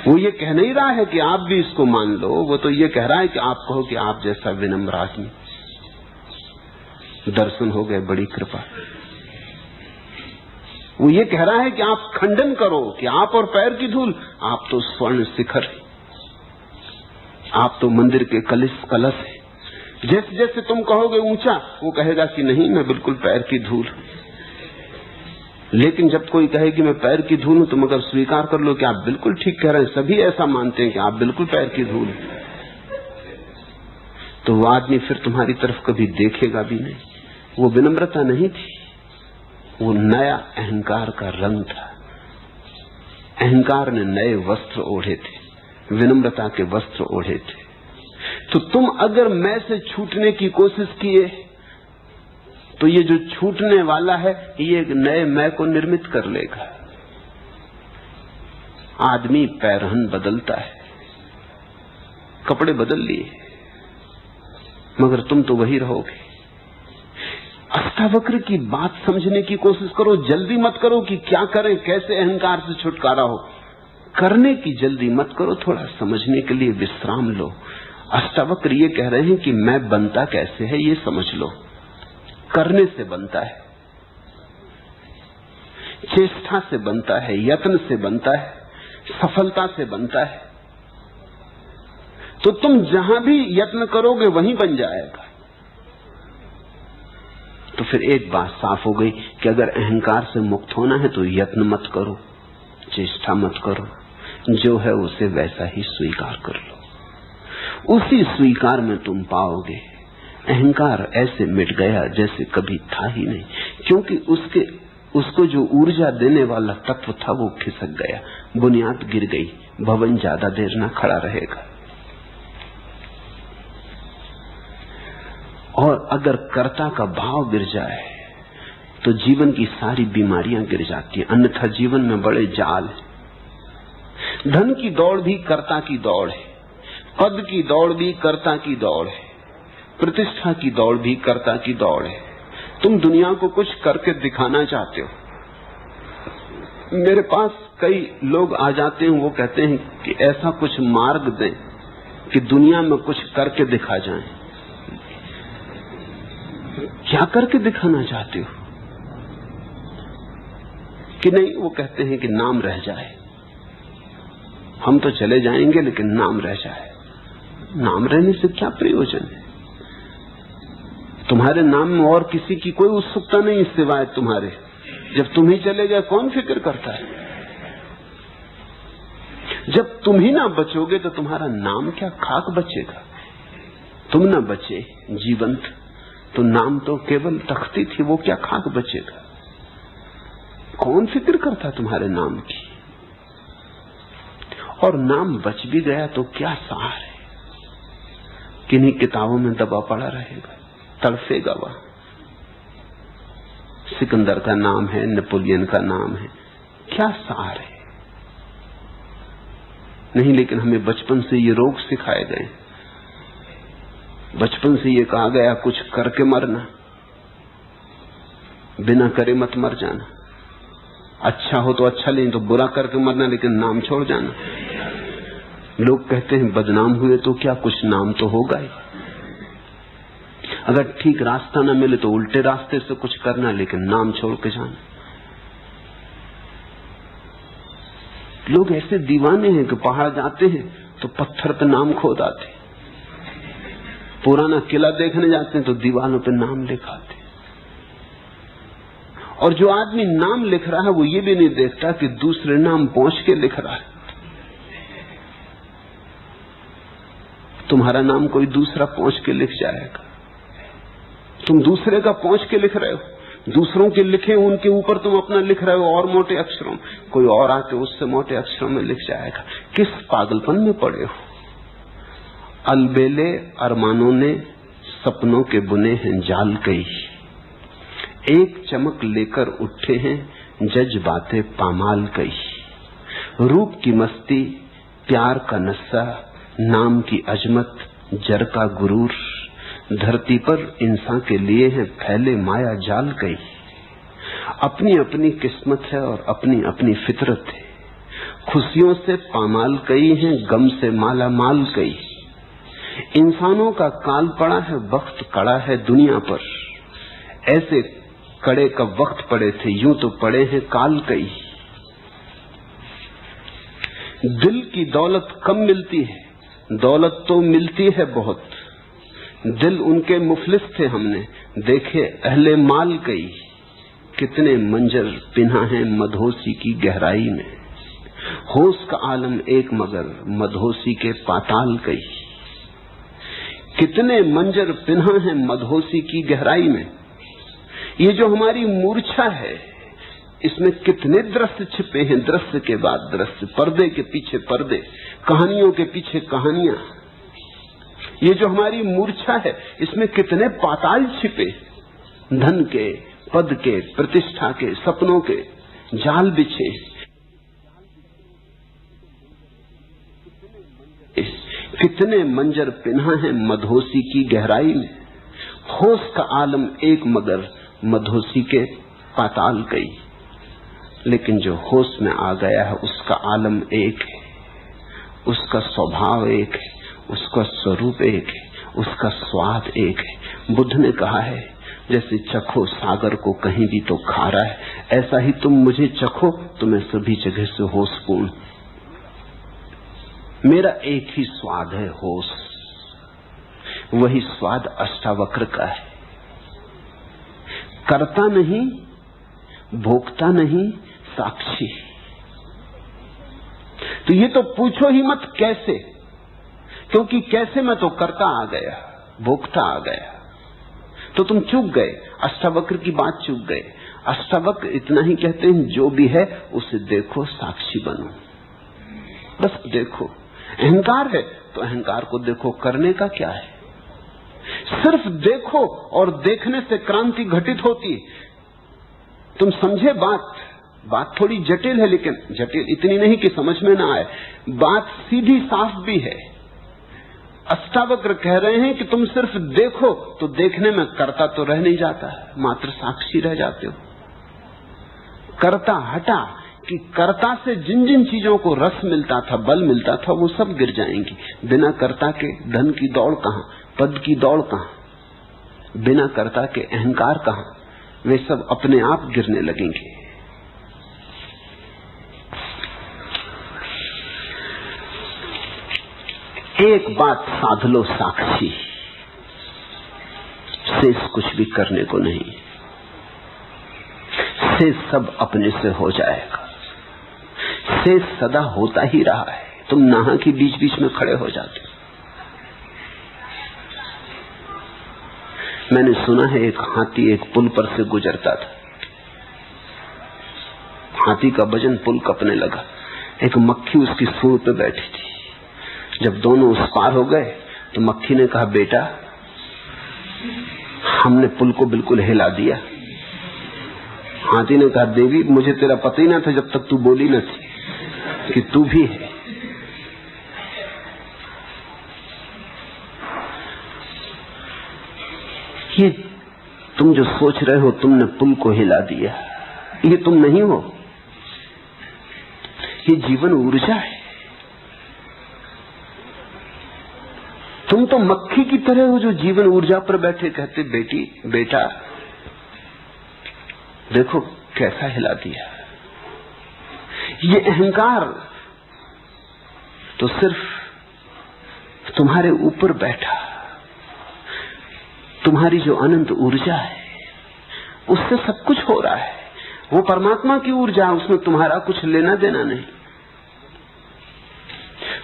वो ये कह नहीं रहा है कि आप भी इसको मान लो, वो तो ये कह रहा है कि आप कहो कि आप जैसा विनम्र आदमी, दर्शन हो गए, बड़ी कृपा। वो ये कह रहा है कि आप खंडन करो कि आप और पैर की धूल, आप तो स्वर्ण शिखर, आप तो मंदिर के कलश है। जैसे जैसे तुम कहोगे ऊंचा, वो कहेगा कि नहीं मैं बिल्कुल पैर की धूल। लेकिन जब कोई कहे कि मैं पैर की धूल हूं, तुम अगर स्वीकार कर लो कि आप बिल्कुल ठीक कह रहे हैं, सभी ऐसा मानते हैं कि आप बिल्कुल पैर की धूल, तो वो आदमी फिर तुम्हारी तरफ कभी देखेगा भी नहीं। वो विनम्रता नहीं थी, वो नया अहंकार का रंग था। अहंकार ने नए वस्त्र ओढ़े थे, विनम्रता के वस्त्र ओढ़े थे। तो तुम अगर मैं से छूटने की कोशिश किए तो ये जो छूटने वाला है ये एक नए मैं को निर्मित कर लेगा। आदमी पैरहन बदलता है, कपड़े बदल लिए, मगर तुम तो वही रहोगे। अष्टावक्र की बात समझने की कोशिश करो, जल्दी मत करो कि क्या करें, कैसे अहंकार से छुटकारा हो। करने की जल्दी मत करो, थोड़ा समझने के लिए विश्राम लो। अष्टावक्र ये कह रहे हैं कि मैं बनता कैसे है ये समझ लो। करने से बनता है, चेष्टा से बनता है, यत्न से बनता है, सफलता से बनता है। तो तुम जहां भी यत्न करोगे वहीं बन जाएगा। तो फिर एक बात साफ हो गई कि अगर अहंकार से मुक्त होना है तो यत्न मत करो, चेष्टा मत करो, जो है उसे वैसा ही स्वीकार कर लो। उसी स्वीकार में तुम पाओगे अहंकार ऐसे मिट गया जैसे कभी था ही नहीं, क्योंकि उसको जो ऊर्जा देने वाला तत्व था वो खिसक गया, बुनियाद गिर गई, भवन ज्यादा देर ना खड़ा रहेगा। और अगर कर्ता का भाव गिर जाए तो जीवन की सारी बीमारियां गिर जाती हैं, अन्यथा जीवन में बड़े जाल है। धन की दौड़ भी कर्ता की दौड़ है, पद की दौड़ भी कर्ता की दौड़ है, प्रतिष्ठा की दौड़ भी कर्ता की दौड़ है। तुम दुनिया को कुछ करके दिखाना चाहते हो। मेरे पास कई लोग आ जाते हैं, वो कहते हैं कि ऐसा कुछ मार्ग दें कि दुनिया में कुछ करके दिखा जाए। क्या करके दिखाना चाहते हो? कि नहीं, वो कहते हैं कि नाम रह जाए, हम तो चले जाएंगे लेकिन नाम रह जाए। नाम रहने से क्या प्रयोजन है? तुम्हारे नाम में और किसी की कोई उत्सुकता नहीं सिवाय तुम्हारे। जब तुम ही चले गए कौन फिक्र करता है? जब तुम ही ना बचोगे तो तुम्हारा नाम क्या खाक बचेगा? तुम ना बचे जीवंत तो नाम तो केवल तख्ती थी, वो क्या खाक बचेगा? कौन फिक्र करता तुम्हारे नाम की? और नाम बच भी गया तो क्या सार है? किन्हीं किताबों में दबा पड़ा रहेगा, तड़फेगा वह। सिकंदर का नाम है, नेपोलियन का नाम है, क्या सार है? नहीं, लेकिन हमें बचपन से ये रोग सिखाए गए, बचपन से ये कहा गया कुछ करके मरना, बिना करे मत मर जाना। अच्छा हो तो अच्छा, नहीं तो बुरा करके मरना, लेकिन नाम छोड़ जाना। लोग कहते हैं बदनाम हुए तो क्या, कुछ नाम तो होगा ही। अगर ठीक रास्ता न मिले तो उल्टे रास्ते से कुछ करना, लेकिन नाम छोड़ के जाना। लोग ऐसे दीवाने हैं कि पहाड़ जाते हैं तो पत्थर पे नाम खोद आते, पुराना किला देखने जाते हैं तो दीवारों पे नाम लिखाते। और जो आदमी नाम लिख रहा है वो ये भी नहीं देखता कि दूसरे नाम पहुंच के लिख रहा है। तुम्हारा नाम कोई दूसरा पहुंच के लिख जाएगा, तुम दूसरे का पहुंच के लिख रहे हो, दूसरों के लिखे उनके ऊपर तुम अपना लिख रहे हो और मोटे अक्षरों, कोई और आके उससे मोटे अक्षरों में लिख जाएगा। किस पागलपन में पड़े हो? अलबेले अरमानों ने सपनों के बुने हैं जाल कई, एक चमक लेकर उठे हैं जज्बाते पामाल कई। रूप की मस्ती, प्यार का नशा, नाम की अजमत, जर का गुरूर, धरती पर इंसान के लिए है फैले माया जाल कई। अपनी अपनी किस्मत है और अपनी अपनी फितरत है, खुशियों से पामाल कई हैं, गम से माला माल कई। इंसानों का काल पड़ा है, वक्त कड़ा है दुनिया पर, ऐसे कड़े का वक्त पड़े थे, यूं तो पड़े हैं काल कई। दिल की दौलत कम मिलती है, दौलत तो मिलती है बहुत। दिल उनके मुफलिस थे हमने देखे अहले माल कई। कितने मंजर पिन्हा है मधोसी की गहराई में, होश का आलम एक मगर मधोसी के पाताल कई। कितने मंजर पिन्हा है मधोसी की गहराई में। ये जो हमारी मूर्छा है इसमें कितने दृश्य छिपे हैं, दृश्य के बाद दृश्य, पर्दे के पीछे पर्दे, कहानियों के पीछे कहानियां। ये जो हमारी मूर्छा है इसमें कितने पाताल छिपे, धन के, पद के, प्रतिष्ठा के, सपनों के जाल बिछे। कितने मंजर पिन्हा है मधोसी की गहराई में, होश का आलम एक मगर मधोसी के पाताल कई। लेकिन जो होश में आ गया है उसका आलम एक है, उसका स्वभाव एक है, उसका स्वरूप एक है, उसका स्वाद एक है। बुद्ध ने कहा है जैसे चखो सागर को कहीं भी तो खारा है, ऐसा ही तुम मुझे चखो तो मैं सभी जगह से होशपूर्ण। मेरा एक ही स्वाद है, होश। वही स्वाद अष्टावक्र का है। करता नहीं, भोगता नहीं, साक्षी। तो ये तो पूछो ही मत कैसे, क्योंकि कैसे में तो करता आ गया, भोगता आ गया, तो तुम चूक गए, अष्टावक्र की बात चूक गए। अष्टावक्र इतना ही कहते हैं, जो भी है उसे देखो, साक्षी बनो, बस देखो। अहंकार है तो अहंकार को देखो, करने का क्या है? सिर्फ देखो, और देखने से क्रांति घटित होती। तुम समझे बात थोड़ी जटिल है, लेकिन जटिल इतनी नहीं कि समझ में ना आए, बात सीधी साफ भी है। अष्टावक्र कह रहे हैं कि तुम सिर्फ देखो, तो देखने में करता तो रह नहीं जाता है, मात्र साक्षी रह जाते हो। करता हटा कि कर्ता से जिन जिन चीजों को रस मिलता था, बल मिलता था, वो सब गिर जाएंगी। बिना कर्ता के धन की दौड़ कहां, पद की दौड़ कहां, बिना कर्ता के अहंकार कहां, वे सब अपने आप गिरने लगेंगे। एक बात साध लो, साक्षी, शेष कुछ भी करने को नहीं, शेष सब अपने से हो जाएगा। शेष सदा होता ही रहा है, तुम नाहा की बीच बीच में खड़े हो जाते हो। मैंने सुना है एक हाथी एक पुल पर से गुजरता था, हाथी का वजन पुल कपने लगा, एक मक्खी उसकी सूंड पे बैठी थी। जब दोनों उस पार हो गए तो मक्खी ने कहा, बेटा हमने पुल को बिल्कुल हिला दिया। हाथी ने कहा, देवी मुझे तेरा पता ही ना था जब तक तू बोली न थी कि तू भी है। ये तुम जो सोच रहे हो तुमने पुल को हिला दिया, ये तुम नहीं हो, ये जीवन ऊर्जा है। तुम तो मक्खी की तरह हो जो जीवन ऊर्जा पर बैठे कहते, बेटी बेटा देखो कैसा हिला दिया। ये अहंकार तो सिर्फ तुम्हारे ऊपर बैठा, तुम्हारी जो अनंत ऊर्जा है उससे सब कुछ हो रहा है। वो परमात्मा की ऊर्जा है, उसमें तुम्हारा कुछ लेना देना नहीं।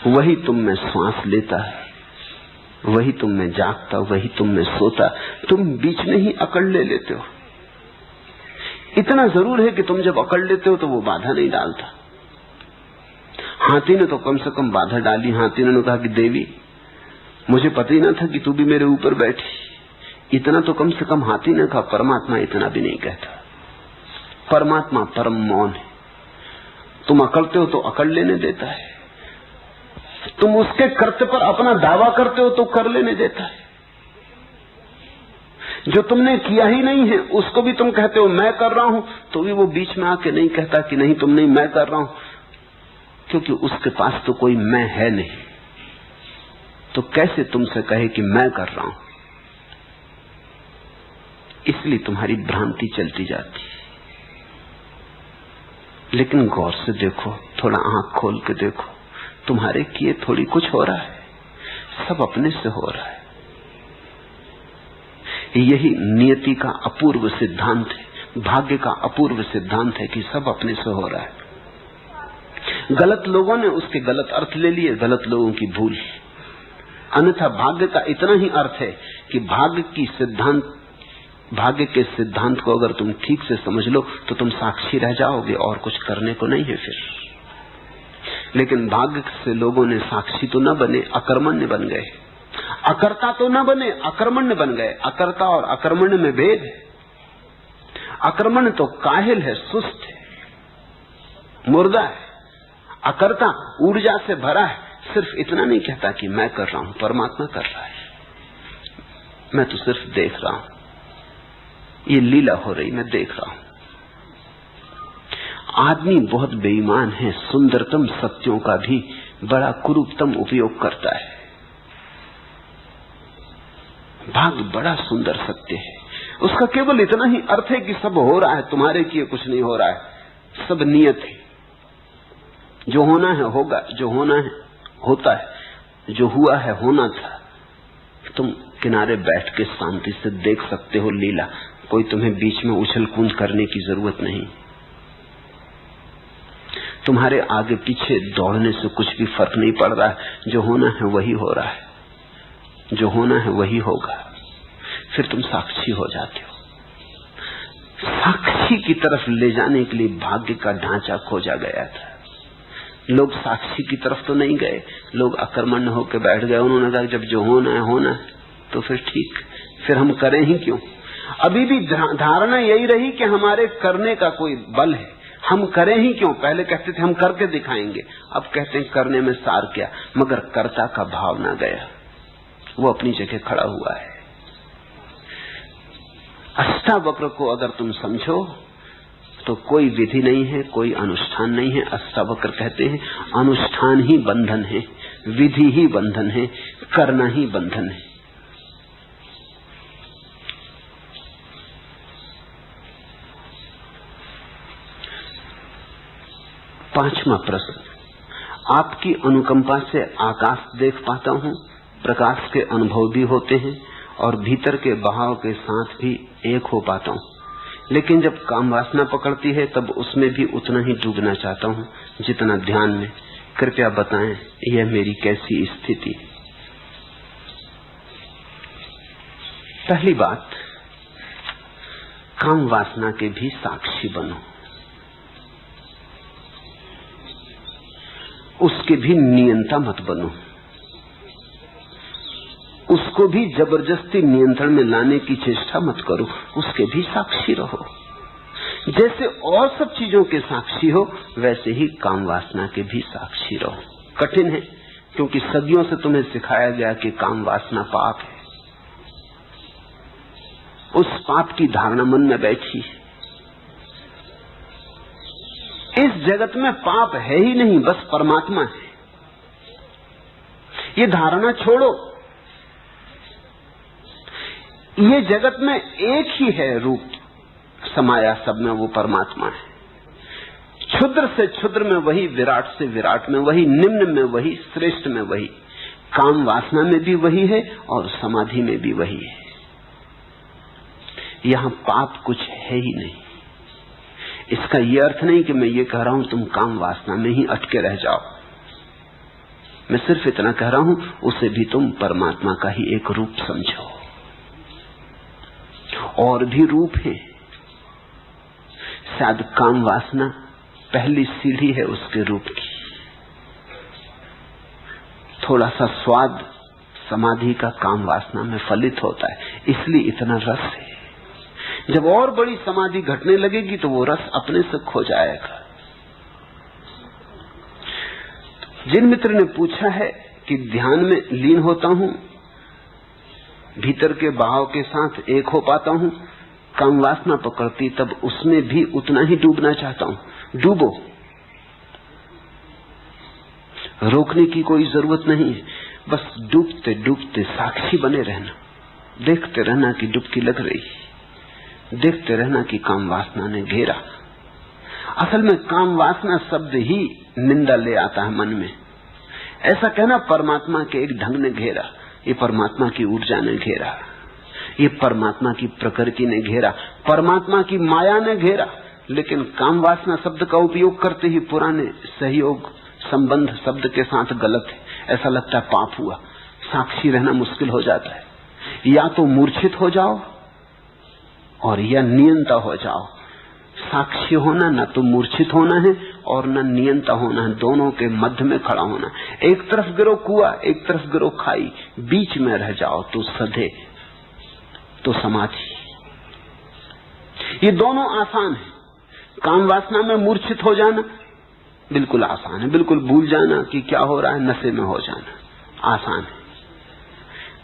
वही तुम में श्वास लेता है, वही तुम में जागता, वही तुम में सोता। तुम बीच में ही अकड़ ले लेते हो। इतना जरूर है कि तुम जब अकड़ लेते हो तो वो बाधा नहीं डालता। हाथी ने तो कम से कम बाधा डाली। हाथी ने कहा कि देवी मुझे पता ही ना था कि तू भी मेरे ऊपर बैठी। इतना तो कम से कम हाथी ने कहा। परमात्मा इतना भी नहीं कहता। परमात्मा परम मौन है। तुम अकड़ते हो तो अकड़ लेने देता है, तुम उसके कर्तव्य पर अपना दावा करते हो तो कर लेने देता है। जो तुमने किया ही नहीं है उसको भी तुम कहते हो मैं कर रहा हूं, तो भी वो बीच में आके नहीं कहता कि नहीं तुम नहीं, मैं कर रहा हूं, क्योंकि उसके पास तो कोई मैं है नहीं। तो कैसे तुमसे कहे कि मैं कर रहा हूं? इसलिए तुम्हारी भ्रांति चलती जाती है। लेकिन गौर से देखो, थोड़ा आंख खोल के देखो, तुम्हारे किए थोड़ी कुछ हो रहा है, सब अपने से हो रहा है। यही नियति का अपूर्व सिद्धांत है, भाग्य का अपूर्व सिद्धांत है कि सब अपने से हो रहा है। गलत लोगों ने उसके गलत अर्थ ले लिए, गलत लोगों की भूल। अन्यथा भाग्य का इतना ही अर्थ है कि भाग्य के सिद्धांत को अगर तुम ठीक से समझ लो तो तुम साक्षी रह जाओगे और कुछ करने को नहीं है फिर। लेकिन भाग्य से लोगों ने साक्षी तो न बने, अकर्मण्य बन गए। अकर्ता तो न बने, अकर्मण्य बन गए। अकर्ता और अकर्मण्य में भेद है। अकर्मण्य तो काहिल है, सुस्त है, मुर्दा है। अकर्ता ऊर्जा से भरा है, सिर्फ इतना नहीं कहता कि मैं कर रहा हूं, परमात्मा कर रहा है, मैं तो सिर्फ देख रहा हूं, ये लीला हो रही, मैं देख रहा हूं। आदमी बहुत बेईमान है, सुंदरतम सत्यों का भी बड़ा कुरूपतम उपयोग करता है। भाग बड़ा सुंदर सत्य है, उसका केवल इतना ही अर्थ है कि सब हो रहा है, तुम्हारे किए कुछ नहीं हो रहा है, सब नियत है। जो होना है होगा, जो होना है होता है, जो हुआ है होना था। तुम किनारे बैठ के शांति से देख सकते हो लीला, कोई तुम्हें बीच में उछल कूद करने की जरूरत नहीं। तुम्हारे आगे पीछे दौड़ने से कुछ भी फर्क नहीं पड़ रहा है। जो होना है वही हो रहा है, जो होना है वही होगा। फिर तुम साक्षी हो जाते हो। साक्षी की तरफ ले जाने के लिए भाग्य का ढांचा खोजा गया था। लोग साक्षी की तरफ तो नहीं गए, लोग अकर्मण्य होकर बैठ गए। उन्होंने कहा जब जो होना है होना है तो फिर ठीक, फिर हम करें ही क्यों। अभी भी धारणा यही रही कि हमारे करने का कोई बल है, हम करें ही क्यों। पहले कहते थे हम करके दिखाएंगे, अब कहते हैं करने में सार क्या। मगर कर्ता का भाव ना गया, वो अपनी जगह खड़ा हुआ है। अष्टावक्र को अगर तुम समझो तो कोई विधि नहीं है, कोई अनुष्ठान नहीं है। अष्टावक्र कहते हैं अनुष्ठान ही बंधन है, विधि ही बंधन है, करना ही बंधन है। पांचवा प्रश्न, आपकी अनुकंपा से आकाश देख पाता हूं, प्रकाश के अनुभव भी होते हैं और भीतर के बहाव के साथ भी एक हो पाता हूं, लेकिन जब काम वासना पकड़ती है तब उसमें भी उतना ही डूबना चाहता हूं जितना ध्यान में। कृपया बताएं यह मेरी कैसी स्थिति। पहली बात, काम वासना के भी साक्षी बनो, उसके भी नियंता मत बनो, उसको भी जबरदस्ती नियंत्रण में लाने की चेष्टा मत करो, उसके भी साक्षी रहो। जैसे और सब चीजों के साक्षी हो वैसे ही काम वासना के भी साक्षी रहो। कठिन है क्योंकि सदियों से तुम्हें सिखाया गया कि काम वासना पाप है। उस पाप की धारणा मन में बैठी। इस जगत में पाप है ही नहीं, बस परमात्मा है। ये धारणा छोड़ो। ये जगत में एक ही है रूप समाया सब में, वो परमात्मा है। क्षुद्र से क्षुद्र में वही, विराट से विराट में वही, निम्न में वही, श्रेष्ठ में वही। काम वासना में भी वही है और समाधि में भी वही है। यहां पाप कुछ है ही नहीं। इसका यह अर्थ नहीं कि मैं ये कह रहा हूं तुम काम वासना में ही अटके रह जाओ। मैं सिर्फ इतना कह रहा हूं उसे भी तुम परमात्मा का ही एक रूप समझो। और भी रूप है, शायद काम वासना पहली सीढ़ी है उसके रूप की। थोड़ा सा स्वाद समाधि का काम वासना में फलित होता है, इसलिए इतना रस है। जब और बड़ी समाधि घटने लगेगी तो वो रस अपने से खो जाएगा। जिन मित्र ने पूछा है कि ध्यान में लीन होता हूं, भीतर के बहाव के साथ एक हो पाता हूं, काम वासना पकड़ती तब उसमें भी उतना ही डूबना चाहता हूं। डूबो, रोकने की कोई जरूरत नहीं है। बस डूबते डूबते साक्षी बने रहना, देखते रहना कि डुबकी लग रही, देखते रहना कि काम वासना ने घेरा। असल में काम वासना शब्द ही निंदा ले आता है मन में। ऐसा कहना परमात्मा के एक ढंग ने घेरा, ये परमात्मा की ऊर्जा ने घेरा, ये परमात्मा की प्रकृति ने घेरा, परमात्मा की माया ने घेरा। लेकिन काम वासना शब्द का उपयोग करते ही पुराने सहयोग संबंध शब्द के साथ गलत है। ऐसा लगता है पाप हुआ, साक्षी रहना मुश्किल हो जाता है। या तो मूर्छित हो जाओ और या नियंता हो जाओ। साक्षी होना न तो मूर्छित होना है और न नियंता होना है, दोनों के मध्य में खड़ा होना। एक तरफ गिरो कुआं, एक तरफ गिरो खाई, बीच में रह जाओ तो सधे, तो समाधि। ये दोनों आसान है। काम वासना में मूर्छित हो जाना बिल्कुल आसान है, बिल्कुल भूल जाना कि क्या हो रहा है, नशे में हो जाना आसान है।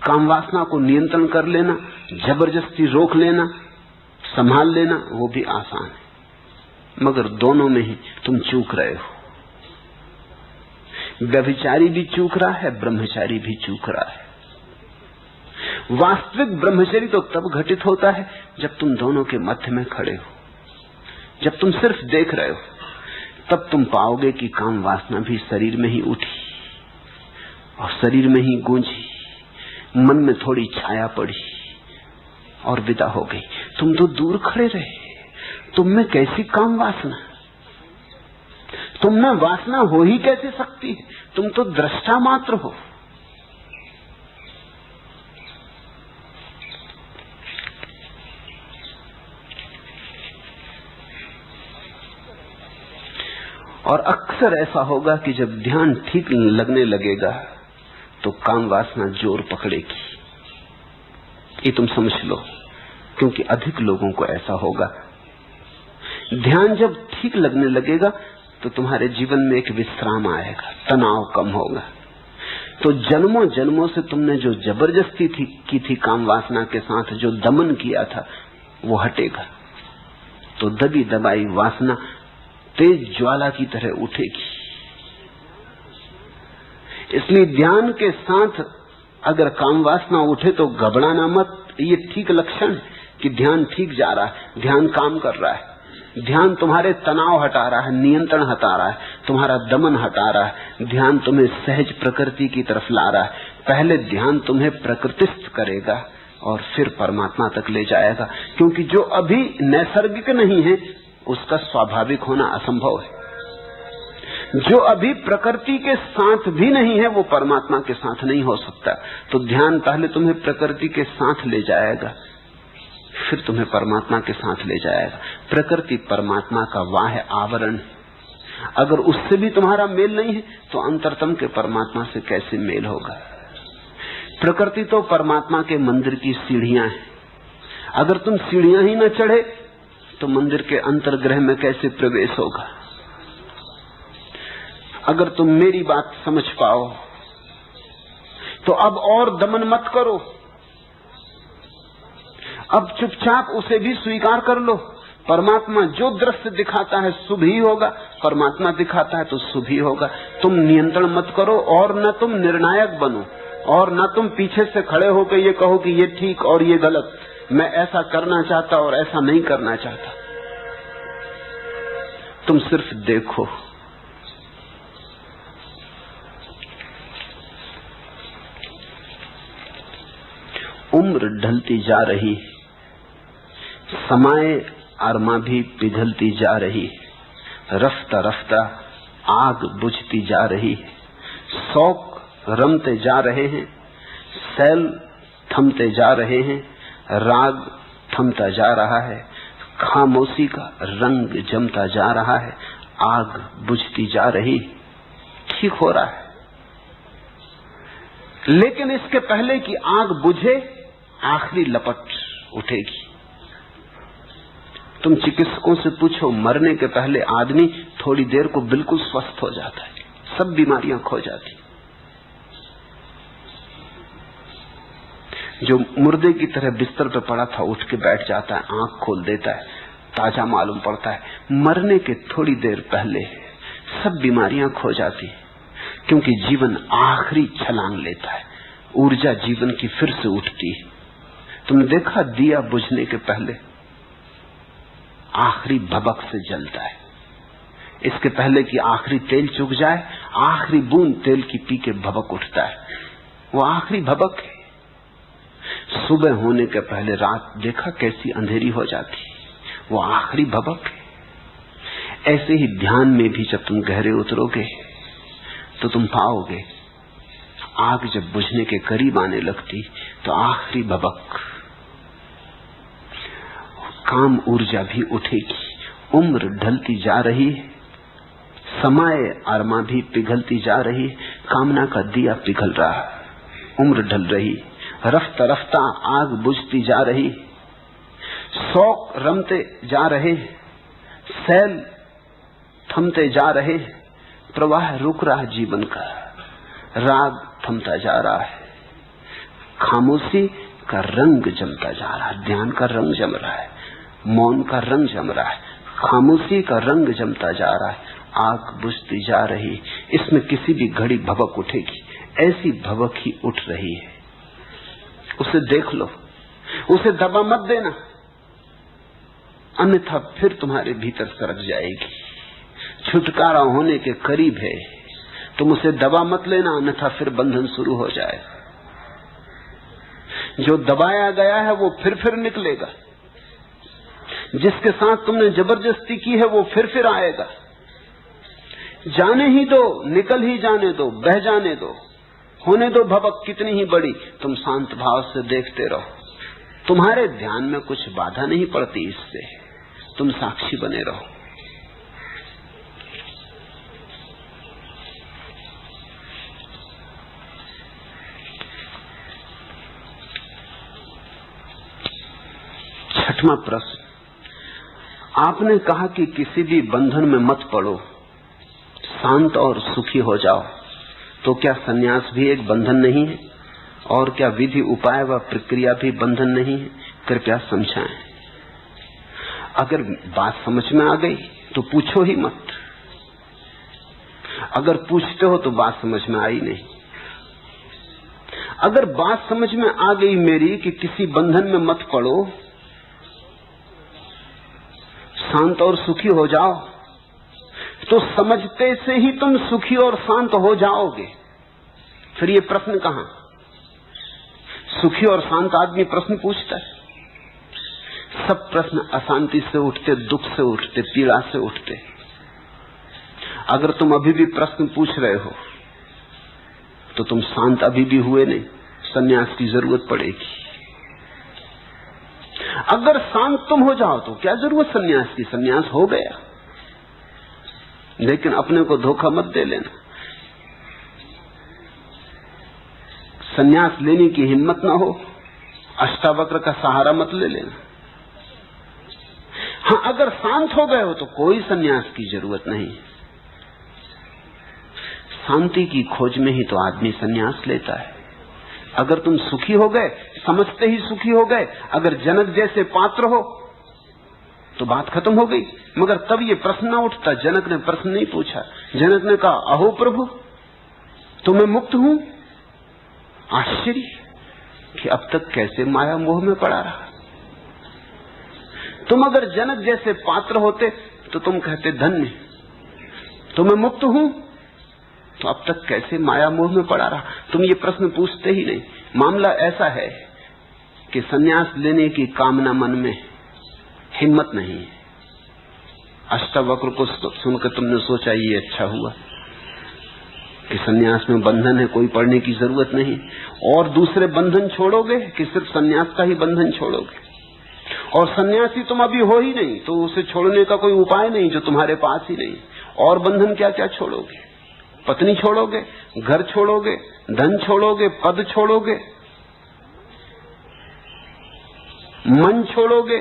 काम वासना को नियंत्रण कर लेना, जबरदस्ती रोक लेना, संभाल लेना, वो भी आसान है। मगर दोनों में ही तुम चूक रहे हो। व्यभिचारी भी चूक रहा है, ब्रह्मचारी भी चूक रहा है। वास्तविक ब्रह्मचर्य तो तब घटित होता है जब तुम दोनों के मध्य में खड़े हो, जब तुम सिर्फ देख रहे हो। तब तुम पाओगे कि काम वासना भी शरीर में ही उठी और शरीर में ही गूंजी, मन में थोड़ी छाया पड़ी और विदा हो गई। तुम तो दूर खड़े रहे, तुम में कैसी काम वासना, तुम में वासना हो ही कैसे सकती है? तुम तो दृष्टा मात्र हो। और अक्सर ऐसा होगा कि जब ध्यान ठीक लगने लगेगा तो काम वासना जोर पकड़ेगी। ये तुम समझ लो, क्योंकि अधिक लोगों को ऐसा होगा। ध्यान जब ठीक लगने लगेगा तो तुम्हारे जीवन में एक विश्राम आएगा, तनाव कम होगा। तो जन्मों जन्मों से तुमने जो जबरदस्ती की थी काम वासना के साथ, जो दमन किया था, वो हटेगा। तो दबी दबाई वासना तेज ज्वाला की तरह उठेगी। इसलिए ध्यान के साथ अगर काम वासना उठे तो घबराना मत। ये ठीक लक्षण है कि ध्यान ठीक जा रहा है, ध्यान काम कर रहा है। ध्यान तुम्हारे तनाव हटा रहा है, नियंत्रण हटा रहा है, तुम्हारा दमन हटा रहा है। ध्यान तुम्हें सहज प्रकृति की तरफ ला रहा है। पहले ध्यान तुम्हें प्रकृतिस्थ करेगा और फिर परमात्मा तक ले जाएगा, क्योंकि जो अभी नैसर्गिक नहीं है उसका स्वाभाविक होना असंभव है। जो अभी प्रकृति के साथ भी नहीं है वो परमात्मा के साथ नहीं हो सकता। तो ध्यान पहले तुम्हें प्रकृति के साथ ले जाएगा, फिर तुम्हें परमात्मा के साथ ले जाएगा। प्रकृति परमात्मा का बाह्य आवरण है। अगर उससे भी तुम्हारा मेल नहीं है तो अंतरतम के परमात्मा से कैसे मेल होगा? प्रकृति तो परमात्मा के मंदिर की सीढ़ियां हैं। अगर तुम सीढ़ियां ही न चढ़े तो मंदिर के अंतर्गृह में कैसे प्रवेश होगा? अगर तुम मेरी बात समझ पाओ तो अब और दमन मत करो, अब चुपचाप उसे भी स्वीकार कर लो। परमात्मा जो दृश्य दिखाता है शुभ ही होगा, परमात्मा दिखाता है तो शुभ ही होगा। तुम नियंत्रण मत करो और न तुम निर्णायक बनो, और न तुम पीछे से खड़े होकर ये कहो कि ये ठीक और ये गलत, मैं ऐसा करना चाहता और ऐसा नहीं करना चाहता। तुम सिर्फ देखो। उम्र ढलती जा रही, समय अरमा भी पिघलती जा रही, रफ्ता रफ्ता आग बुझती जा रही, शौक रमते जा रहे हैं, सैल थमते जा रहे हैं, राग थमता जा रहा है, खामोशी का रंग जमता जा रहा है, आग बुझती जा रही। ठीक हो रहा है, लेकिन इसके पहले कि आग बुझे आखिरी लपट उठेगी। तुम चिकित्सकों से पूछो, मरने के पहले आदमी थोड़ी देर को बिल्कुल स्वस्थ हो जाता है, सब बीमारियां खो जाती। जो मुर्दे की तरह बिस्तर पर पड़ा था उठ के बैठ जाता है, आंख खोल देता है, ताजा मालूम पड़ता है। मरने के थोड़ी देर पहले सब बीमारियां खो जाती, क्योंकि जीवन आखिरी छलांग लेता है, ऊर्जा जीवन की फिर से उठती है। तुमने देखा दिया बुझने के पहले आखिरी भभक से जलता है। इसके पहले कि आखिरी तेल चुक जाए, आखिरी बूंद तेल की पी के भभक उठता है, वो आखिरी भभक है। सुबह होने के पहले रात देखा कैसी अंधेरी हो जाती, वो आखिरी भभक है। ऐसे ही ध्यान में भी जब तुम गहरे उतरोगे तो तुम पाओगे आग जब बुझने के करीब आने लगती तो आखिरी भभक, काम ऊर्जा भी उठेगी। उम्र ढलती जा रही है, समय अरमा भी पिघलती जा रही, कामना का दिया पिघल रहा, उम्र ढल रही, रफ्ता रफ्ता आग बुझती जा रही, शौक रमते जा रहे, सैल थमते जा रहे, प्रवाह रुक रहा जीवन का, राग थमता जा रहा है, खामोशी का रंग जमता जा रहा है, ध्यान का रंग जम रहा है, मौन का रंग जम रहा है, खामोशी का रंग जमता जा रहा है, आग बुझती जा रही। इसमें किसी भी घड़ी भभक उठेगी, ऐसी भभक ही उठ रही है। उसे देख लो, उसे दबा मत देना, अन्यथा फिर तुम्हारे भीतर सरक जाएगी। छुटकारा होने के करीब है, तुम उसे दबा मत लेना, अन्यथा फिर बंधन शुरू हो जाए। जो दबाया गया है वो फिर निकलेगा, जिसके साथ तुमने जबरदस्ती की है वो फिर आएगा। जाने ही दो, निकल ही जाने दो, बह जाने दो, होने दो भवक कितनी ही बड़ी। तुम शांत भाव से देखते रहो, तुम्हारे ध्यान में कुछ बाधा नहीं पड़ती इससे, तुम साक्षी बने रहो। छठवां प्रश्न, आपने कहा कि किसी भी बंधन में मत पड़ो, शांत और सुखी हो जाओ, तो क्या सन्यास भी एक बंधन नहीं है? और क्या विधि उपाय व प्रक्रिया भी बंधन नहीं है? कृपया समझाएं। अगर बात समझ में आ गई तो पूछो ही मत, अगर पूछते हो तो बात समझ में आई नहीं। अगर बात समझ में आ गई मेरी कि किसी बंधन में मत पड़ो, शांत और सुखी हो जाओ, तो समझते से ही तुम सुखी और शांत हो जाओगे। फिर ये प्रश्न कहां? सुखी और शांत आदमी प्रश्न पूछता है। सब प्रश्न अशांति से उठते, दुख से उठते, पीड़ा से उठते। अगर तुम अभी भी प्रश्न पूछ रहे हो तो तुम शांत अभी भी हुए नहीं, सन्यास की जरूरत पड़ेगी। अगर शांत तुम हो जाओ तो क्या जरूरत सन्यास की? सन्यास हो गया। लेकिन अपने को धोखा मत दे लेना, सन्यास लेने की हिम्मत ना हो, अष्टावक्र का सहारा मत ले लेना। हाँ, अगर शांत हो गए हो तो कोई सन्यास की जरूरत नहीं। शांति की खोज में ही तो आदमी सन्यास लेता है। अगर तुम सुखी हो गए, समझते ही सुखी हो गए, अगर जनक जैसे पात्र हो तो बात खत्म हो गई। मगर तब ये प्रश्न न उठता। जनक ने प्रश्न नहीं पूछा, जनक ने कहा, अहो प्रभु, तो मैं मुक्त हूं। आश्चर्य कि अब तक कैसे माया मोह में पड़ा रहा। तुम अगर जनक जैसे पात्र होते तो तुम कहते, धन्य, तो मैं मुक्त हूं, तो अब तक कैसे माया मोह में पड़ा रहा। तुम ये प्रश्न पूछते ही नहीं। मामला ऐसा है कि सन्यास लेने की कामना मन में, हिम्मत नहीं है। अष्टावक्र को सुनकर तुमने सोचा ये अच्छा हुआ कि सन्यास में बंधन है, कोई पढ़ने की जरूरत नहीं। और दूसरे बंधन छोड़ोगे कि सिर्फ सन्यास का ही बंधन छोड़ोगे? और सन्यासी तुम अभी हो ही नहीं तो उसे छोड़ने का कोई उपाय नहीं जो तुम्हारे पास ही नहीं। और बंधन क्या क्या छोड़ोगे? पत्नी छोड़ोगे, घर छोड़ोगे, धन छोड़ोगे, पद छोड़ोगे, मन छोड़ोगे,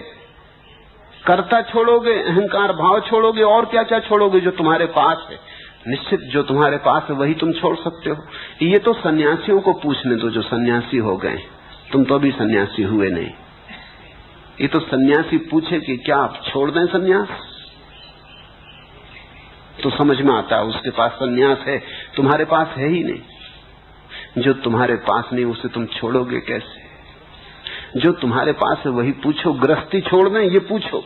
कर्ता छोड़ोगे, अहंकार भाव छोड़ोगे, और क्या क्या छोड़ोगे जो तुम्हारे पास है? निश्चित जो तुम्हारे पास है वही तुम छोड़ सकते हो। ये तो सन्यासियों को पूछने दो जो सन्यासी हो गए। तुम तो अभी सन्यासी हुए नहीं। ये तो सन्यासी पूछे कि क्या आप छोड़ दें सन्यास, तो समझ में आता है उसके पास सन्यास है, तुम्हारे पास है ही नहीं। जो तुम्हारे पास नहीं उसे तुम छोड़ोगे कैसे? जो तुम्हारे पास है वही पूछो। गृहस्थी छोड़ दें ये पूछो।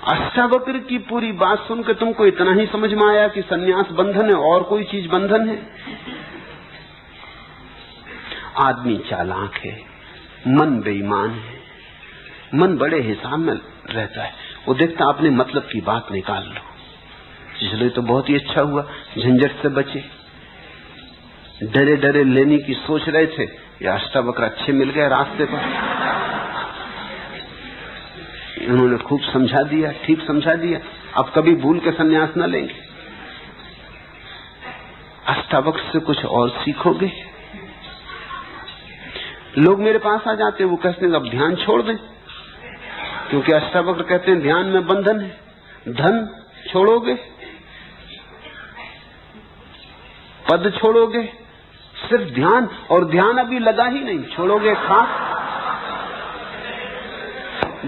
अष्टावक्र की पूरी बात सुनकर तुमको इतना ही समझ में आया कि सन्यास बंधन है और कोई चीज बंधन है? आदमी चालाक है, मन बेईमान है। मन बड़े हिसाब में रहता है, वो देखता अपने मतलब की बात निकाल लो। इसलिए तो बहुत ही अच्छा हुआ, झंझट से बचे। डरे डरे लेने की सोच रहे थे, या अष्टावक्र अच्छे मिल गए रास्ते पर। उन्होंने खूब समझा दिया, ठीक समझा दिया। अब कभी भूल के सन्यास न लेंगे। अष्टावक्र से कुछ और सीखोगे। लोग मेरे पास आ जाते, वो कहते हैं अब ध्यान छोड़ दें, क्योंकि अष्टावक्र कहते हैं ध्यान में बंधन है। धन छोड़ोगे, पद छोड़ोगे, सिर्फ ध्यान, और ध्यान अभी लगा ही नहीं, छोड़ोगे खास।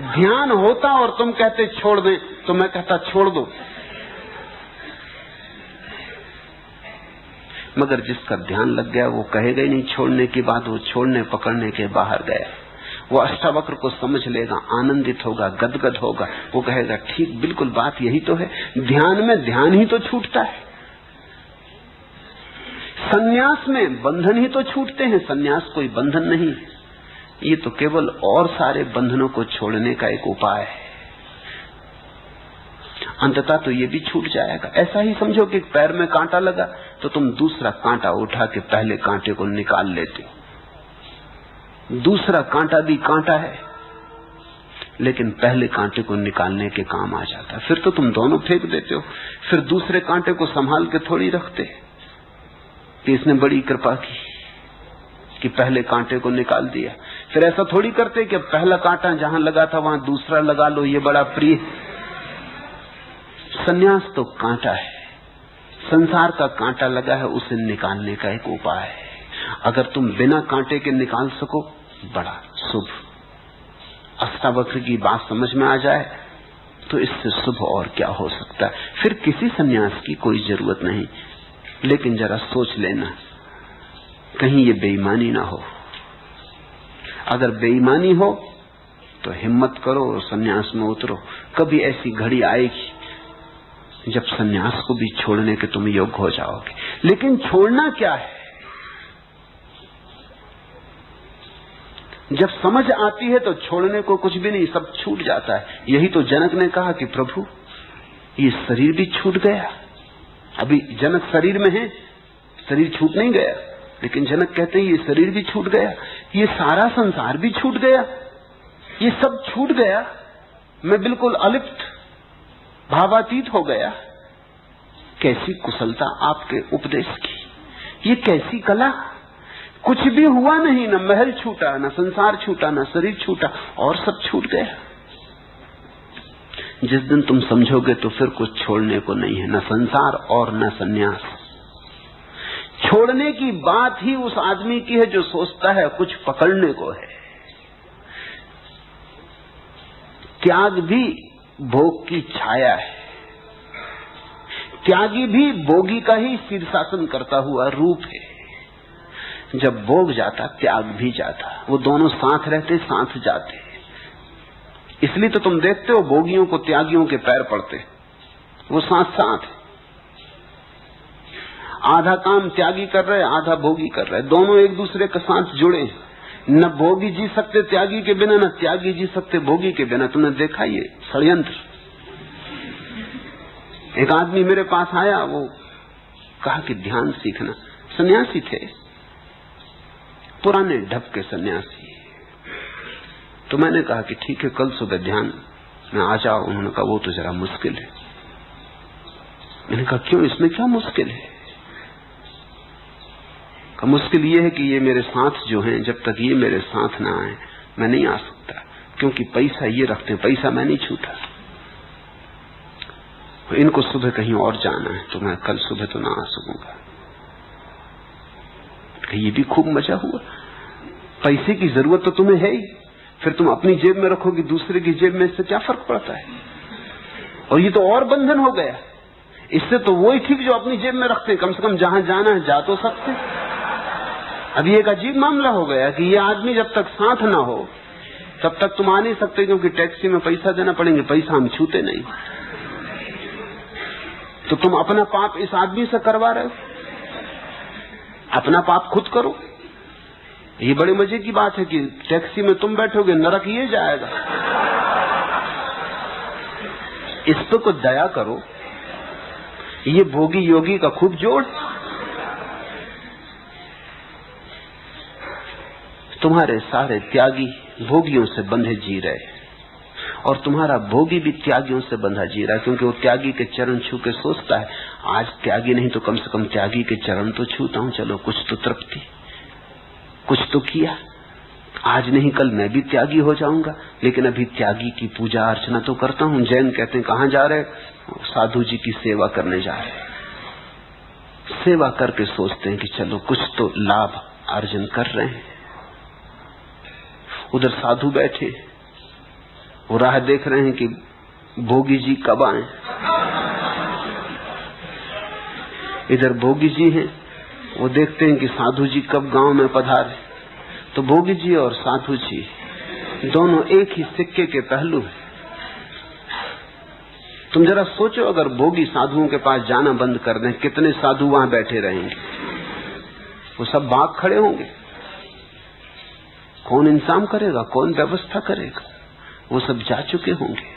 ध्यान होता और तुम कहते छोड़ दें, तो मैं कहता छोड़ दो। मगर जिसका ध्यान लग गया वो कहेगा ही नहीं छोड़ने की बात, वो छोड़ने पकड़ने के बाहर गया। वो अष्टावक्र को समझ लेगा, आनंदित होगा, गदगद होगा। वो कहेगा ठीक, बिल्कुल बात यही तो है। ध्यान में ध्यान ही तो छूटता है, संन्यास में बंधन ही तो छूटते हैं। संन्यास कोई बंधन नहीं, ये तो केवल और सारे बंधनों को छोड़ने का एक उपाय है। अंततः तो ये भी छूट जाएगा। ऐसा ही समझो कि पैर में कांटा लगा तो तुम दूसरा कांटा उठा के पहले कांटे को निकाल लेते हो। दूसरा कांटा भी कांटा है, लेकिन पहले कांटे को निकालने के काम आ जाता है। फिर तो तुम दोनों फेंक देते हो, फिर दूसरे कांटे को संभाल के थोड़ी रखते कि इसने बड़ी कृपा की कि पहले कांटे को निकाल दिया। फिर ऐसा थोड़ी करते कि अब पहला कांटा जहां लगा था वहां दूसरा लगा लो, ये बड़ा प्रिय। संन्यास तो कांटा है, संसार का कांटा लगा है, उसे निकालने का एक उपाय है। अगर तुम बिना कांटे के निकाल सको, बड़ा शुभ। अष्टावक्र की बात समझ में आ जाए तो इससे शुभ और क्या हो सकता है। फिर किसी संन्यास की कोई जरूरत नहीं। लेकिन जरा सोच लेना, कहीं ये बेईमानी ना हो। अगर बेईमानी हो तो हिम्मत करो और संन्यास में उतरो। कभी ऐसी घड़ी आएगी जब संन्यास को भी छोड़ने के तुम योग्य हो जाओगे। लेकिन छोड़ना क्या है? जब समझ आती है तो छोड़ने को कुछ भी नहीं, सब छूट जाता है। यही तो जनक ने कहा कि प्रभु ये शरीर भी छूट गया। अभी जनक शरीर में है, शरीर छूट नहीं गया, लेकिन जनक कहते हैं ये शरीर भी छूट गया, ये सारा संसार भी छूट गया, ये सब छूट गया। मैं बिल्कुल अलिप्त, भावातीत हो गया। कैसी कुशलता आपके उपदेश की, ये कैसी कला। कुछ भी हुआ नहीं, न महल छूटा, न संसार छूटा, न शरीर छूटा, और सब छूट गया। जिस दिन तुम समझोगे तो फिर कुछ छोड़ने को नहीं है, न संसार और न संन्यास। छोड़ने की बात ही उस आदमी की है जो सोचता है कुछ पकड़ने को है। त्याग भी भोग की छाया है, त्यागी भी भोगी का ही शीर्षासन करता हुआ रूप है। जब भोग जाता त्याग भी जाता, वो दोनों साथ रहते, साथ जाते। इसलिए तो तुम देखते हो भोगियों को त्यागियों के पैर पड़ते, वो साथ साथ। आधा काम त्यागी कर रहे, आधा भोगी कर रहे, दोनों एक दूसरे के साथ जुड़े। न भोगी जी सकते त्यागी के बिना, न त्यागी जी सकते भोगी के बिना। तुमने देखा ये षड्यंत्र। एक आदमी मेरे पास आया, वो कहा कि ध्यान सीखना। सन्यासी थे, पुराने ढप के सन्यासी। तो मैंने कहा कि ठीक है, कल सुबह ध्यान में आ जाओ। उन्होंने कहा वो तो जरा मुश्किल है। मैंने कहा क्यों, इसमें क्या मुश्किल है? का मुश्किल ये है कि ये मेरे साथ जो हैं, जब तक ये मेरे साथ ना आए मैं नहीं आ सकता, क्योंकि पैसा ये रखते हैं, पैसा मैं नहीं छूटा। इनको सुबह कहीं और जाना है तो मैं कल सुबह तो ना आ सकूंगा। ये भी खूब मजा हुआ। पैसे की जरूरत तो तुम्हें है ही, फिर तुम अपनी जेब में रखोगी, दूसरे की जेब में, इससे क्या फर्क पड़ता है? और ये तो और बंधन हो गया। इससे तो वही ठीक जो अपनी जेब में रखते, कम से कम जहां जाना है जा तो सकते। अभी एक अजीब मामला हो गया कि ये आदमी जब तक साथ ना हो तब तक तुम आ नहीं सकते, क्योंकि टैक्सी में पैसा देना पड़ेंगे, पैसा हम छूते नहीं। तो तुम अपना पाप इस आदमी से करवा रहे हो, अपना पाप खुद करो। ये बड़े मजे की बात है कि टैक्सी में तुम बैठोगे, नरक ये जाएगा। इस पे कुछ दया करो। ये भोगी योगी का खूब जोड़। तुम्हारे सारे त्यागी भोगियों से बंधे जी रहे, और तुम्हारा भोगी भी त्यागियों से बंधा जी रहा है, क्योंकि वो त्यागी के चरण छू के सोचता है आज त्यागी नहीं तो कम से कम त्यागी के चरण तो छूता हूं, चलो कुछ तो तृप्ति, कुछ तो किया। आज नहीं कल मैं भी त्यागी हो जाऊंगा, लेकिन अभी त्यागी की पूजा अर्चना तो करता हूं। जैन कहते हैं कहां जा रहे? साधु जी की सेवा करने जा रहे। सेवा करके सोचते हैं कि चलो कुछ तो लाभ अर्जन कर रहे हैं। उधर साधु बैठे, वो राह देख रहे हैं कि भोगी जी कब आए। इधर भोगी जी हैं, वो देखते हैं कि साधु जी कब गांव में पधारे, तो भोगी जी और साधु जी दोनों एक ही सिक्के के पहलू हैं। तुम जरा सोचो, अगर भोगी साधुओं के पास जाना बंद कर दें, कितने साधु वहां बैठे रहेंगे? वो सब भाग खड़े होंगे। कौन इंतजाम करेगा, कौन व्यवस्था करेगा? वो सब जा चुके होंगे।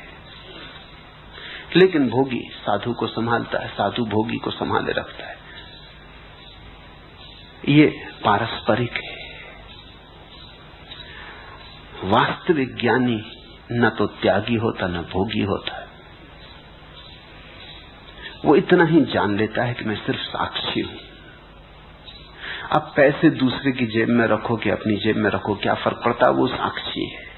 लेकिन भोगी साधु को संभालता है, साधु भोगी को संभाले रखता है। ये पारस्परिक है। वास्तविक ज्ञानी न तो त्यागी होता न भोगी होता है। वो इतना ही जान लेता है कि मैं सिर्फ साक्षी हूं। अब पैसे दूसरे की जेब में रखो कि अपनी जेब में रखो, क्या फर्क पड़ता है? वो साक्षी है।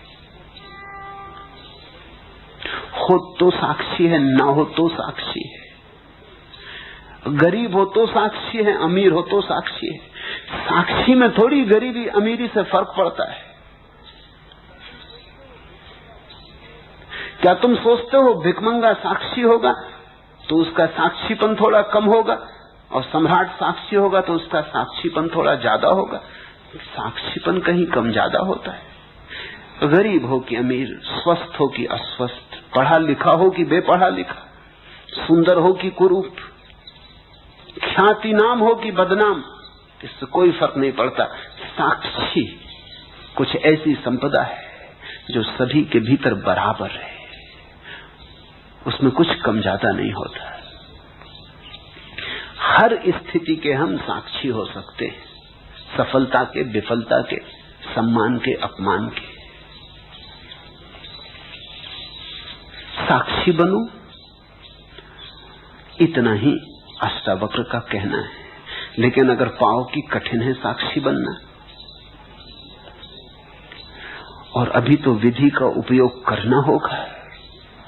हो तो साक्षी है, ना हो तो साक्षी है। गरीब हो तो साक्षी है, अमीर हो तो साक्षी है। साक्षी में थोड़ी गरीबी अमीरी से फर्क पड़ता है। क्या तुम सोचते हो भिखमंगा साक्षी होगा तो उसका साक्षीपन थोड़ा कम होगा, और सम्राट साक्षी होगा तो उसका साक्षीपन थोड़ा ज्यादा होगा? साक्षीपन कहीं कम ज्यादा होता है। गरीब हो कि अमीर, स्वस्थ हो कि अस्वस्थ, पढ़ा लिखा हो कि बेपढ़ा लिखा, सुंदर हो कि कुरूप, ख्याति नाम हो कि बदनाम, इससे कोई फर्क नहीं पड़ता। साक्षी कुछ ऐसी संपदा है जो सभी के भीतर बराबर है, उसमें कुछ कम ज्यादा नहीं होता। हर स्थिति के हम साक्षी हो सकते हैं, सफलता के, विफलता के, सम्मान के, अपमान के। साक्षी बनो, इतना ही अष्टावक्र का कहना है। लेकिन अगर पाओ कि कठिन है साक्षी बनना, और अभी तो विधि का उपयोग करना होगा,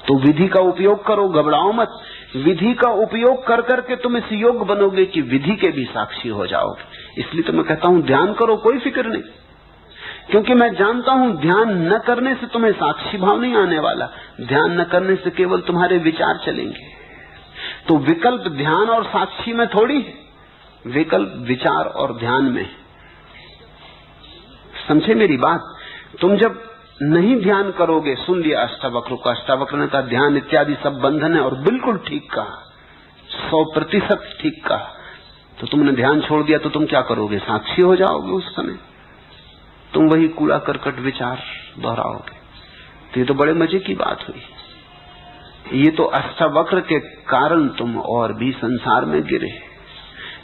तो विधि का उपयोग करो, घबराओ मत। विधि का उपयोग कर करके तुम इस योग्य बनोगे कि विधि के भी साक्षी हो जाओगे। इसलिए तो मैं कहता हूं ध्यान करो, कोई फिक्र नहीं, क्योंकि मैं जानता हूं ध्यान न करने से तुम्हें साक्षी भाव नहीं आने वाला। ध्यान न करने से केवल तुम्हारे विचार चलेंगे। तो विकल्प ध्यान और साक्षी में थोड़ी है, विकल्प विचार और ध्यान में। समझे मेरी बात? तुम जब नहीं ध्यान करोगे, सुन लिया अष्टावक्र का, अष्टावक्र ने कहा ध्यान इत्यादि सब बंधन है, और बिल्कुल ठीक कहा, 100% ठीक कहा। तो तुमने ध्यान छोड़ दिया तो तुम क्या करोगे? साक्षी हो जाओगे। उस समय तुम वही कूड़ा करकट विचार दोहराओगे। तो ये तो बड़े मजे की बात हुई। ये तो अष्टावक्र के कारण तुम और भी संसार में गिरे।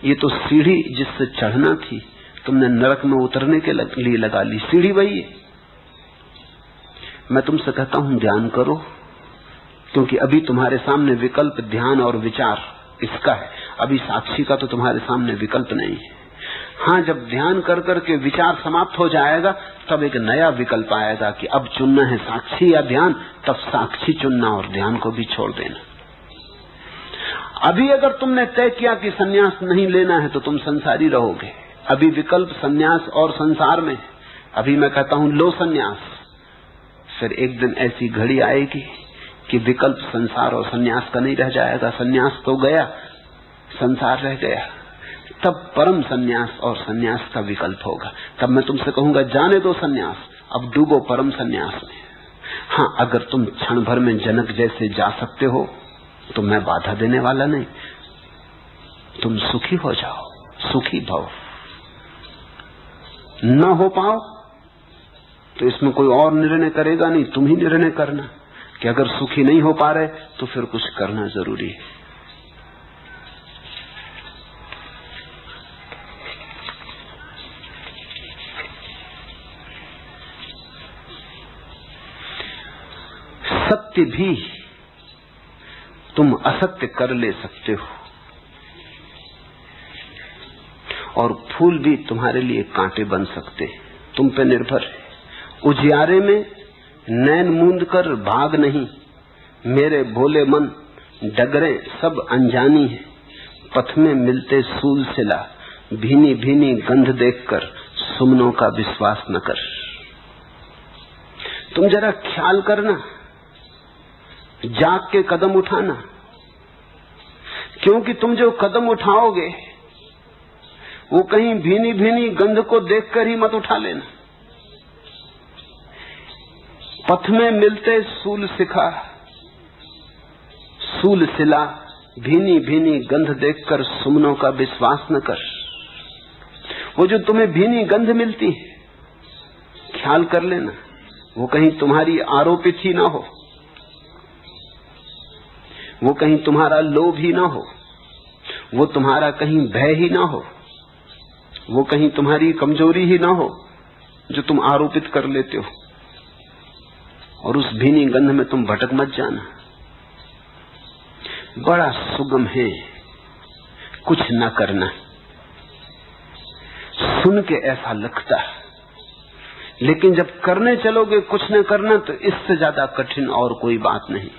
ये तो सीढ़ी जिससे चढ़ना थी तुमने नरक में उतरने के लिए लगा ली। सीढ़ी वही है। मैं तुमसे कहता हूं ध्यान करो, क्योंकि अभी तुम्हारे सामने विकल्प ध्यान और विचार इसका है। अभी साक्षी का तो तुम्हारे सामने विकल्प नहीं है। हाँ, जब ध्यान कर करके विचार समाप्त हो जाएगा तब एक नया विकल्प आएगा कि अब चुनना है साक्षी या ध्यान। तब साक्षी चुनना और ध्यान को भी छोड़ देना। अभी अगर तुमने तय किया कि सन्यास नहीं लेना है तो तुम संसारी रहोगे। अभी विकल्प सन्यास और संसार में। अभी मैं कहता हूं लो सन्यास। फिर एक दिन ऐसी घड़ी आएगी कि विकल्प संसार और सन्यास का नहीं रह जाएगा। सन्यास तो गया, संसार रह गया। तब परम सन्यास और सन्यास का विकल्प होगा। तब मैं तुमसे कहूंगा जाने दो सन्यास, अब डूबो परम सन्यास में। हाँ, अगर तुम क्षण भर में जनक जैसे जा सकते हो तो मैं बाधा देने वाला नहीं। तुम सुखी हो जाओ, सुखी भव। न हो पाओ तो इसमें कोई और निर्णय करेगा नहीं, तुम ही निर्णय करना कि अगर सुखी नहीं हो पा रहे तो फिर कुछ करना जरूरी है। सत्य भी तुम असत्य कर ले सकते हो, और फूल भी तुम्हारे लिए कांटे बन सकते हैं। तुम पे निर्भर है। उजियारे में नैन मूंद कर भाग नहीं, मेरे भोले मन डगरे सब अनजानी है। पथ में मिलते सूल सिला, भीनी भीनी गंध देखकर सुमनों का विश्वास न कर। तुम जरा ख्याल करना, जाग के कदम उठाना, क्योंकि तुम जो कदम उठाओगे वो कहीं भीनी भीनी गंध को देखकर ही मत उठा लेना। पथ में मिलते सूल शिखा, सूल शिला, भीनी भीनी गंध देखकर सुमनों का विश्वास न कर। वो जो तुम्हें भीनी गंध मिलती है, ख्याल कर लेना, वो कहीं तुम्हारी आरोपित ही ना हो, वो कहीं तुम्हारा लोभ ही ना हो, वो तुम्हारा कहीं भय ही ना हो, वो कहीं तुम्हारी कमजोरी ही ना हो जो तुम आरोपित कर लेते हो। और उस भीनी गंध में तुम भटक मत जाना। बड़ा सुगम है कुछ न करना। सुन के ऐसा लगता है, लेकिन जब करने चलोगे कुछ न करना, तो इससे ज्यादा कठिन और कोई बात नहीं।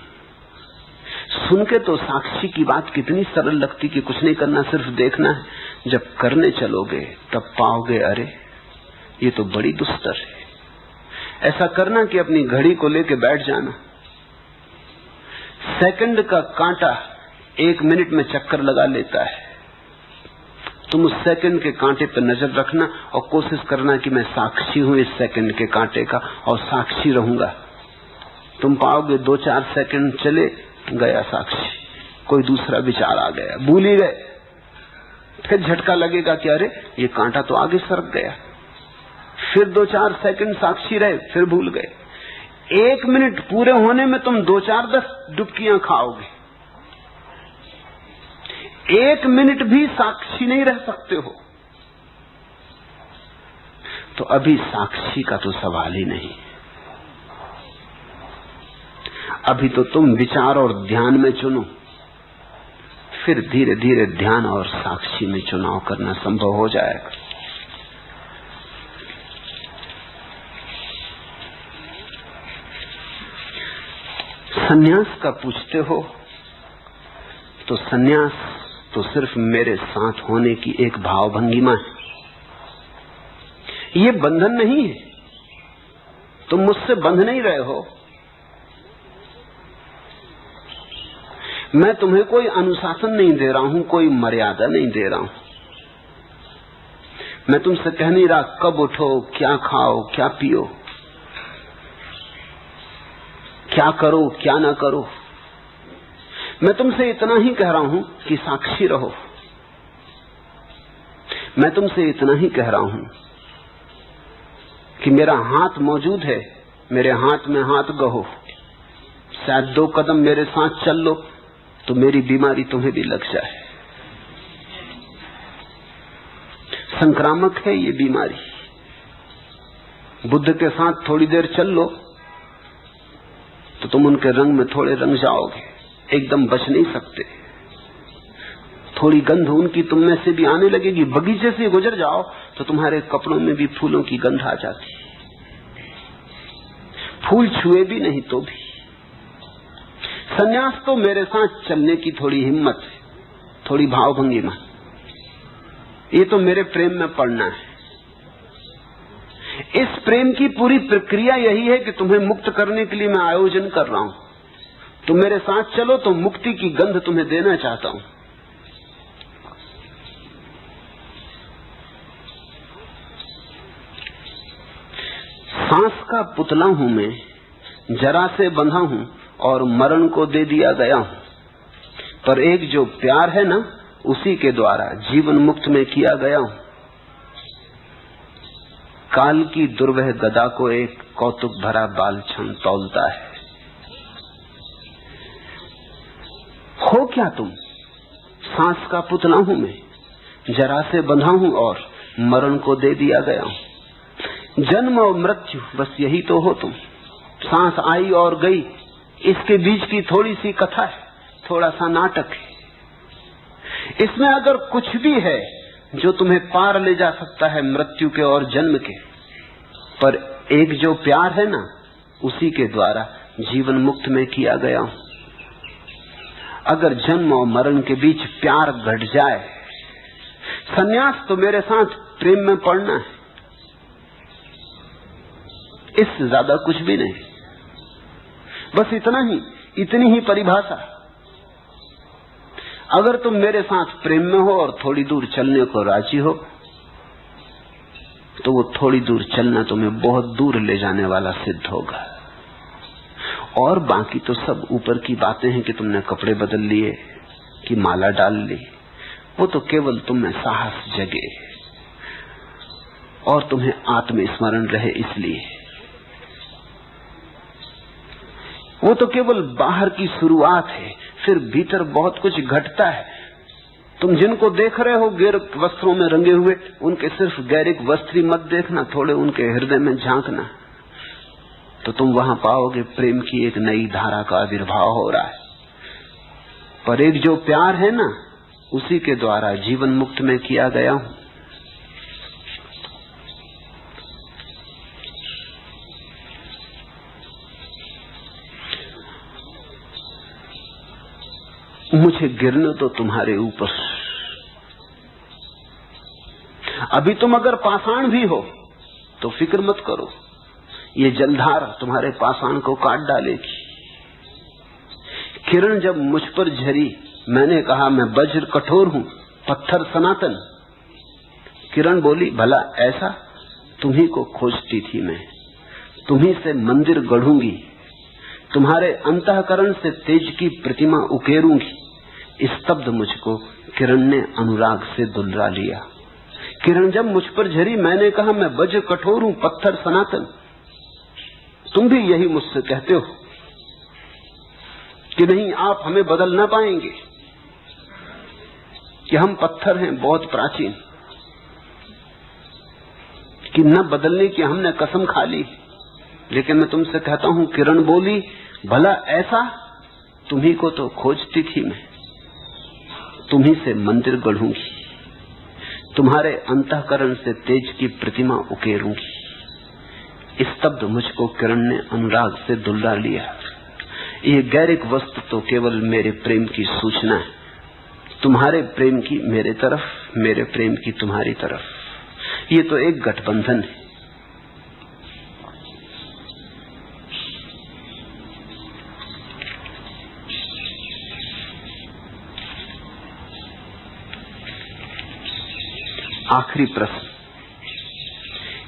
सुन के तो साक्षी की बात कितनी सरल लगती कि कुछ नहीं करना, सिर्फ देखना है। जब करने चलोगे तब पाओगे, अरे ये तो बड़ी दुस्तर है। ऐसा करना कि अपनी घड़ी को लेके बैठ जाना। सेकंड का कांटा 1 मिनट में चक्कर लगा लेता है। तुम उस सेकंड के कांटे पर नजर रखना और कोशिश करना कि मैं साक्षी हूं इस सेकंड के कांटे का और साक्षी रहूंगा। तुम पाओगे 2-4 सेकंड चले गया साक्षी, कोई दूसरा विचार आ गया, भूल ही गए। फिर झटका लगेगा कि अरे ये कांटा तो आगे सरक गया। फिर 2-4 सेकंड साक्षी रहे, फिर भूल गए। 1 मिनट पूरे होने में तुम 2-4-10 डुबकियां खाओगे। 1 मिनट भी साक्षी नहीं रह सकते हो, तो अभी साक्षी का तो सवाल ही नहीं। अभी तो तुम विचार और ध्यान में चुनो, फिर धीरे धीरे ध्यान और साक्षी में चुनाव करना संभव हो जाएगा। सन्यास का पूछते हो तो सन्यास तो सिर्फ मेरे साथ होने की एक भावभंगिमा है। ये बंधन नहीं है, तुम मुझसे बंध नहीं रहे हो। मैं तुम्हें कोई अनुशासन नहीं दे रहा हूं, कोई मर्यादा नहीं दे रहा हूं। मैं तुमसे कह नहीं रहा कब उठो, क्या खाओ, क्या पियो, क्या करो, क्या ना करो। मैं तुमसे इतना ही कह रहा हूं कि साक्षी रहो। मैं तुमसे इतना ही कह रहा हूं कि मेरा हाथ मौजूद है, मेरे हाथ में हाथ गहो। शायद 2 कदम मेरे साथ चल लो तो मेरी बीमारी तुम्हें भी लग जाए। संक्रामक है ये बीमारी। बुद्ध के साथ थोड़ी देर चल लो तो तुम उनके रंग में थोड़े रंग जाओगे, एकदम बच नहीं सकते। थोड़ी गंध उनकी तुम में से भी आने लगेगी। बगीचे से गुजर जाओ तो तुम्हारे कपड़ों में भी फूलों की गंध आ जाती है, फूल छुए भी नहीं तो भी। सन्यास तो मेरे साथ चलने की थोड़ी हिम्मत है, थोड़ी भावभंगिमा। ये तो मेरे प्रेम में पड़ना है। इस प्रेम की पूरी प्रक्रिया यही है कि तुम्हें मुक्त करने के लिए मैं आयोजन कर रहा हूं। तुम मेरे साथ चलो तो मुक्ति की गंध तुम्हें देना चाहता हूं। सांस का पुतला हूं मैं, जरा से बंधा हूं और मरण को दे दिया गया हूं। पर एक जो प्यार है ना, उसी के द्वारा जीवन मुक्त में किया गया हूं। काल की दुर्वह गदा को एक कौतुक भरा बाल क्षण तौलता है। हो क्या तुम? सांस का पुतला हूं मैं, जरा से बंधा हूं और मरण को दे दिया गया हूं। जन्म और मृत्यु, बस यही तो हो तुम। सांस आई और गई, इसके बीच की थोड़ी सी कथा है, थोड़ा सा नाटक है। इसमें अगर कुछ भी है जो तुम्हें पार ले जा सकता है मृत्यु के और जन्म के, पर एक जो प्यार है ना, उसी के द्वारा जीवन मुक्त में किया गया हूं। अगर जन्म और मरण के बीच प्यार घट जाए, सन्यास तो मेरे साथ प्रेम में पड़ना है, इससे ज्यादा कुछ भी नहीं। बस इतना ही, इतनी ही परिभाषा। अगर तुम मेरे साथ प्रेम में हो और थोड़ी दूर चलने को राजी हो तो वो थोड़ी दूर चलना तुम्हें बहुत दूर ले जाने वाला सिद्ध होगा। और बाकी तो सब ऊपर की बातें हैं कि तुमने कपड़े बदल लिए, कि माला डाल ली। वो तो केवल तुम्हें साहस जगे और तुम्हें आत्मस्मरण रहे इसलिए। वो तो केवल बाहर की शुरुआत है, फिर भीतर बहुत कुछ घटता है। तुम जिनको देख रहे हो गैरिक वस्त्रों में रंगे हुए, उनके सिर्फ गैरिक वस्त्र ही मत देखना, थोड़े उनके हृदय में झांकना, तो तुम वहां पाओगे प्रेम की एक नई धारा का आविर्भाव हो रहा है। पर एक जो प्यार है ना, उसी के द्वारा जीवन मुक्त में किया गया हूं। मुझे गिरने तो तुम्हारे ऊपर। अभी तुम अगर पाषाण भी हो तो फिक्र मत करो, ये जलधार तुम्हारे पाषाण को काट डालेगी। किरण जब मुझ पर झरी, मैंने कहा मैं वज्र कठोर हूं, पत्थर सनातन। किरण बोली भला ऐसा? तुम्ही को खोजती थी मैं, तुम्ही से मंदिर गढ़ूंगी, तुम्हारे अंतःकरण से तेज की प्रतिमा उकेरूंगी। स्तब्ध मुझको किरण ने अनुराग से दुलरा लिया। किरण जब मुझ पर झरी, मैंने कहा मैं वज्र कठोर हूं, पत्थर सनातन। तुम भी यही मुझसे कहते हो कि नहीं, आप हमें बदल ना पाएंगे, कि हम पत्थर हैं बहुत प्राचीन, कि न बदलने की हमने कसम खा ली। लेकिन मैं तुमसे कहता हूं, किरण बोली भला ऐसा? तुम्ही को तो खोजती थी मैं, तुम्ही से मंदिर गढ़ूंगी, तुम्हारे अंतःकरण से तेज की प्रतिमा उकेरूंगी। स्तब्ध मुझको किरण ने अनुराग से दुलरा लिया। ये गैरिक वस्तु तो केवल मेरे प्रेम की सूचना है, तुम्हारे प्रेम की मेरे तरफ, मेरे प्रेम की तुम्हारी तरफ। ये तो एक गठबंधन है। आखिरी प्रश्न।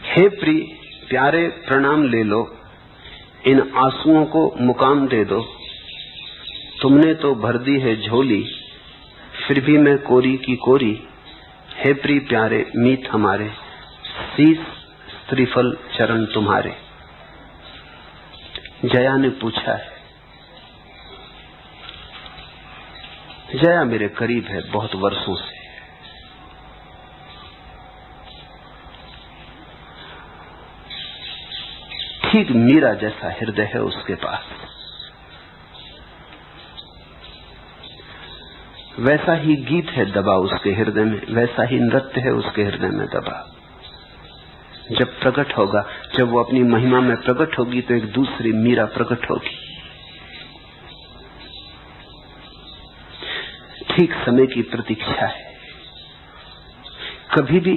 हे प्रिय प्यारे, प्रणाम ले लो, इन आंसुओं को मुकाम दे दो। तुमने तो भर दी है झोली, फिर भी मैं कोरी की कोरी। हे प्रिय प्यारे मीत हमारे, शीस त्रिफल चरण तुम्हारे। जया ने पूछा है। जया मेरे करीब है बहुत वर्षों से। ठीक मीरा जैसा हृदय है उसके पास, वैसा ही गीत है दबा उसके हृदय में, वैसा ही नृत्य है उसके हृदय में दबा। जब प्रकट होगा, जब वो अपनी महिमा में प्रकट होगी, तो एक दूसरी मीरा प्रकट होगी। ठीक समय की प्रतीक्षा है। कभी भी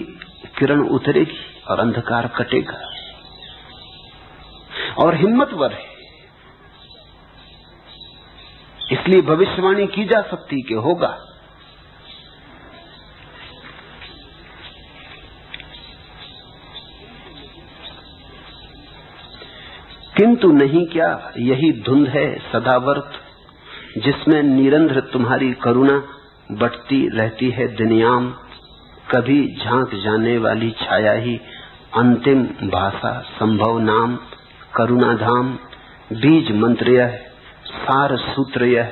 किरण उतरेगी और अंधकार कटेगा। और हिम्मतवर है, इसलिए भविष्यवाणी की जा सकती कि होगा। किंतु नहीं क्या यही धुंध है सदावर्त, जिसमें निरंतर तुम्हारी करुणा बढ़ती रहती है दिनयाम। कभी झांक जाने वाली छाया ही अंतिम भाषा संभव नाम। करुणा धाम बीज मंत्र यह, सार सूत्र यह,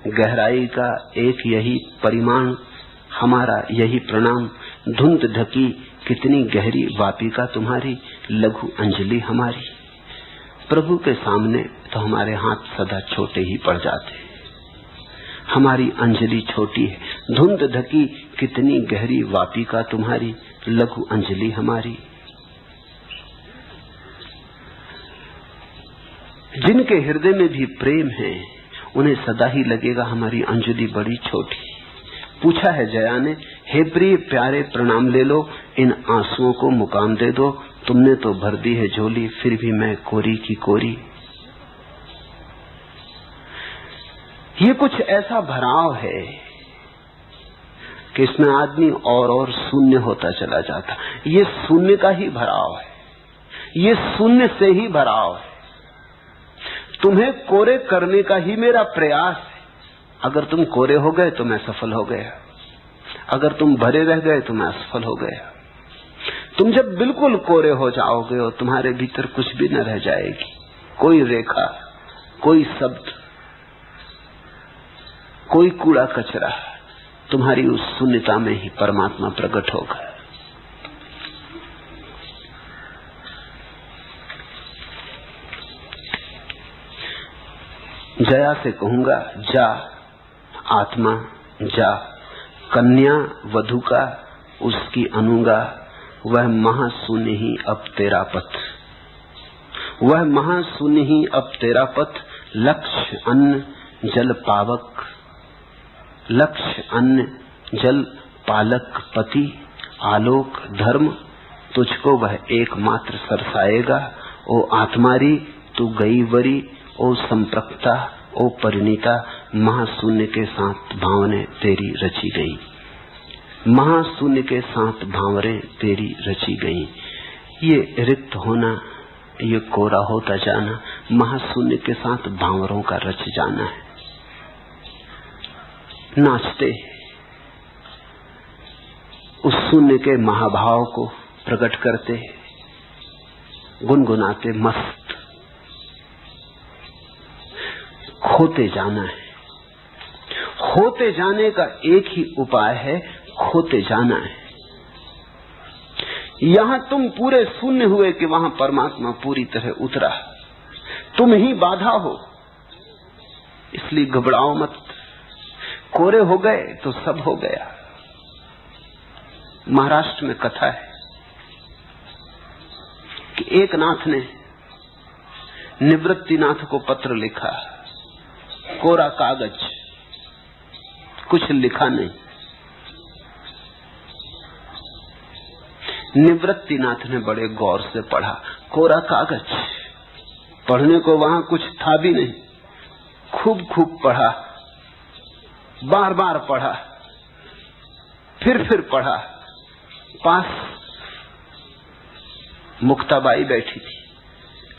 गहराई का एक यही परिमाण। हमारा यही प्रणाम, धुंध ढकी कितनी गहरी वापिका तुम्हारी, लघु अंजलि हमारी। प्रभु के सामने तो हमारे हाथ सदा छोटे ही पड़ जाते, हमारी अंजलि छोटी है। धुंध ढकी कितनी गहरी वापिका तुम्हारी, लघु अंजलि हमारी। जिनके हृदय में भी प्रेम है, उन्हें सदा ही लगेगा हमारी अंजलि बड़ी छोटी। पूछा है जया ने, हे प्रिय प्यारे प्रणाम ले लो, इन आंसुओं को मुकाम दे दो। तुमने तो भर दी है झोली, फिर भी मैं कोरी की कोरी। ये कुछ ऐसा भराव है कि इसमें आदमी और शून्य होता चला जाता। ये शून्य का ही भराव है, ये शून्य से ही भराव है। तुम्हें कोरे करने का ही मेरा प्रयास है। अगर तुम कोरे हो गए तो मैं सफल हो गया, अगर तुम भरे रह गए तो मैं असफल हो गया। तुम जब बिल्कुल कोरे हो जाओगे और तुम्हारे भीतर कुछ भी न रह जाएगी, कोई रेखा, कोई शब्द, कोई कूड़ा कचरा, तुम्हारी उस शून्यता में ही परमात्मा प्रकट होगा। जया से कहूंगा, जा आत्मा जा, कन्या वधु का उसकी अनुंगा, वह महाशून्य ही अब तेरा पथ, वह महाशून्य ही अब तेरा पथ। लक्ष्य अन्न जल पावक, लक्ष्य अन्न जल पालक पति, आलोक धर्म तुझको वह एकमात्र सरसाएगा। ओ आत्मारी तू गई वरी, ओ संप्रक्ता ओ परिणीता, महाशून्य के साथ भावने तेरी रची गई, महाशून्य के साथ भावरे तेरी रची गई। ये रिक्त होना, ये कोरा होता जाना, महाशून्य के साथ भावरों का रच जाना है। नाचते उस शून्य के महाभाव को प्रकट करते, गुनगुनाते मस्त खोते जाना है। होते जाने का एक ही उपाय है, खोते जाना है। यहां तुम पूरे शून्य हुए कि वहां परमात्मा पूरी तरह उतरा, तुम ही बाधा हो, इसलिए घबराओ मत। कोरे हो गए तो सब हो गया। महाराष्ट्र में कथा है कि एक नाथ ने निवृत्तिनाथ को पत्र लिखा, कोरा कागज, कुछ लिखा नहीं। निवृत्तिनाथ ने बड़े गौर से पढ़ा, कोरा कागज, पढ़ने को वहां कुछ था भी नहीं। खूब पढ़ा, बार बार पढ़ा, फिर पढ़ा। पास मुक्ताबाई बैठी थी,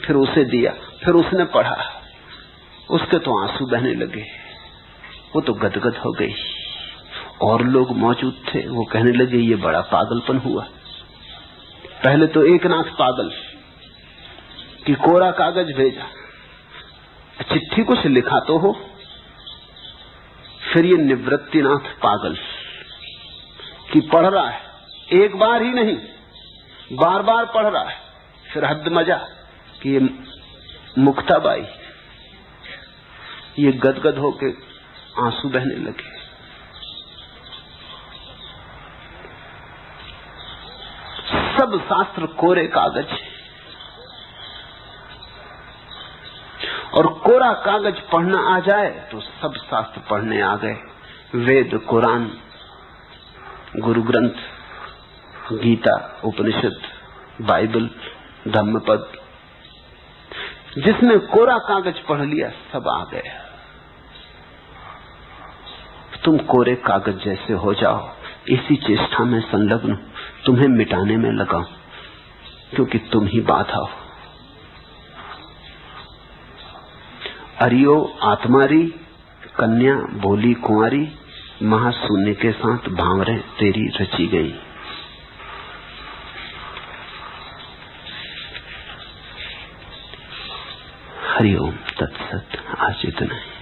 फिर उसे दिया, फिर उसने पढ़ा, उसके तो आंसू बहने लगे, वो तो गदगद हो गई। और लोग मौजूद थे, वो कहने लगे ये बड़ा पागलपन हुआ। पहले तो एक नाथ पागल कि कोरा कागज भेजा, चिट्ठी कुछ लिखा तो हो। फिर ये निवृत्तिनाथ पागल कि पढ़ रहा है, एक बार ही नहीं बार बार पढ़ रहा है। फिर हद मजा कि ये मुक्ताबाई, ये गदगद होके आंसू बहने लगे। सब शास्त्र कोरे कागज है, और कोरा कागज पढ़ना आ जाए तो सब शास्त्र पढ़ने आ गए। वेद, कुरान, गुरु ग्रंथ, गीता, उपनिषद, बाइबल, धम्मपद, जिसने कोरा कागज पढ़ लिया सब आ गया। तुम कोरे कागज जैसे हो जाओ, इसी चेष्टा में संलग्न, तुम्हें मिटाने में लगाओ, क्योंकि तुम ही बाधा हो। अरियो आत्मारी, कन्या बोली कुंवारी, महाशून्य के साथ भावरे तेरी रची गई। हरिओम तत्सत। आज इतना ही।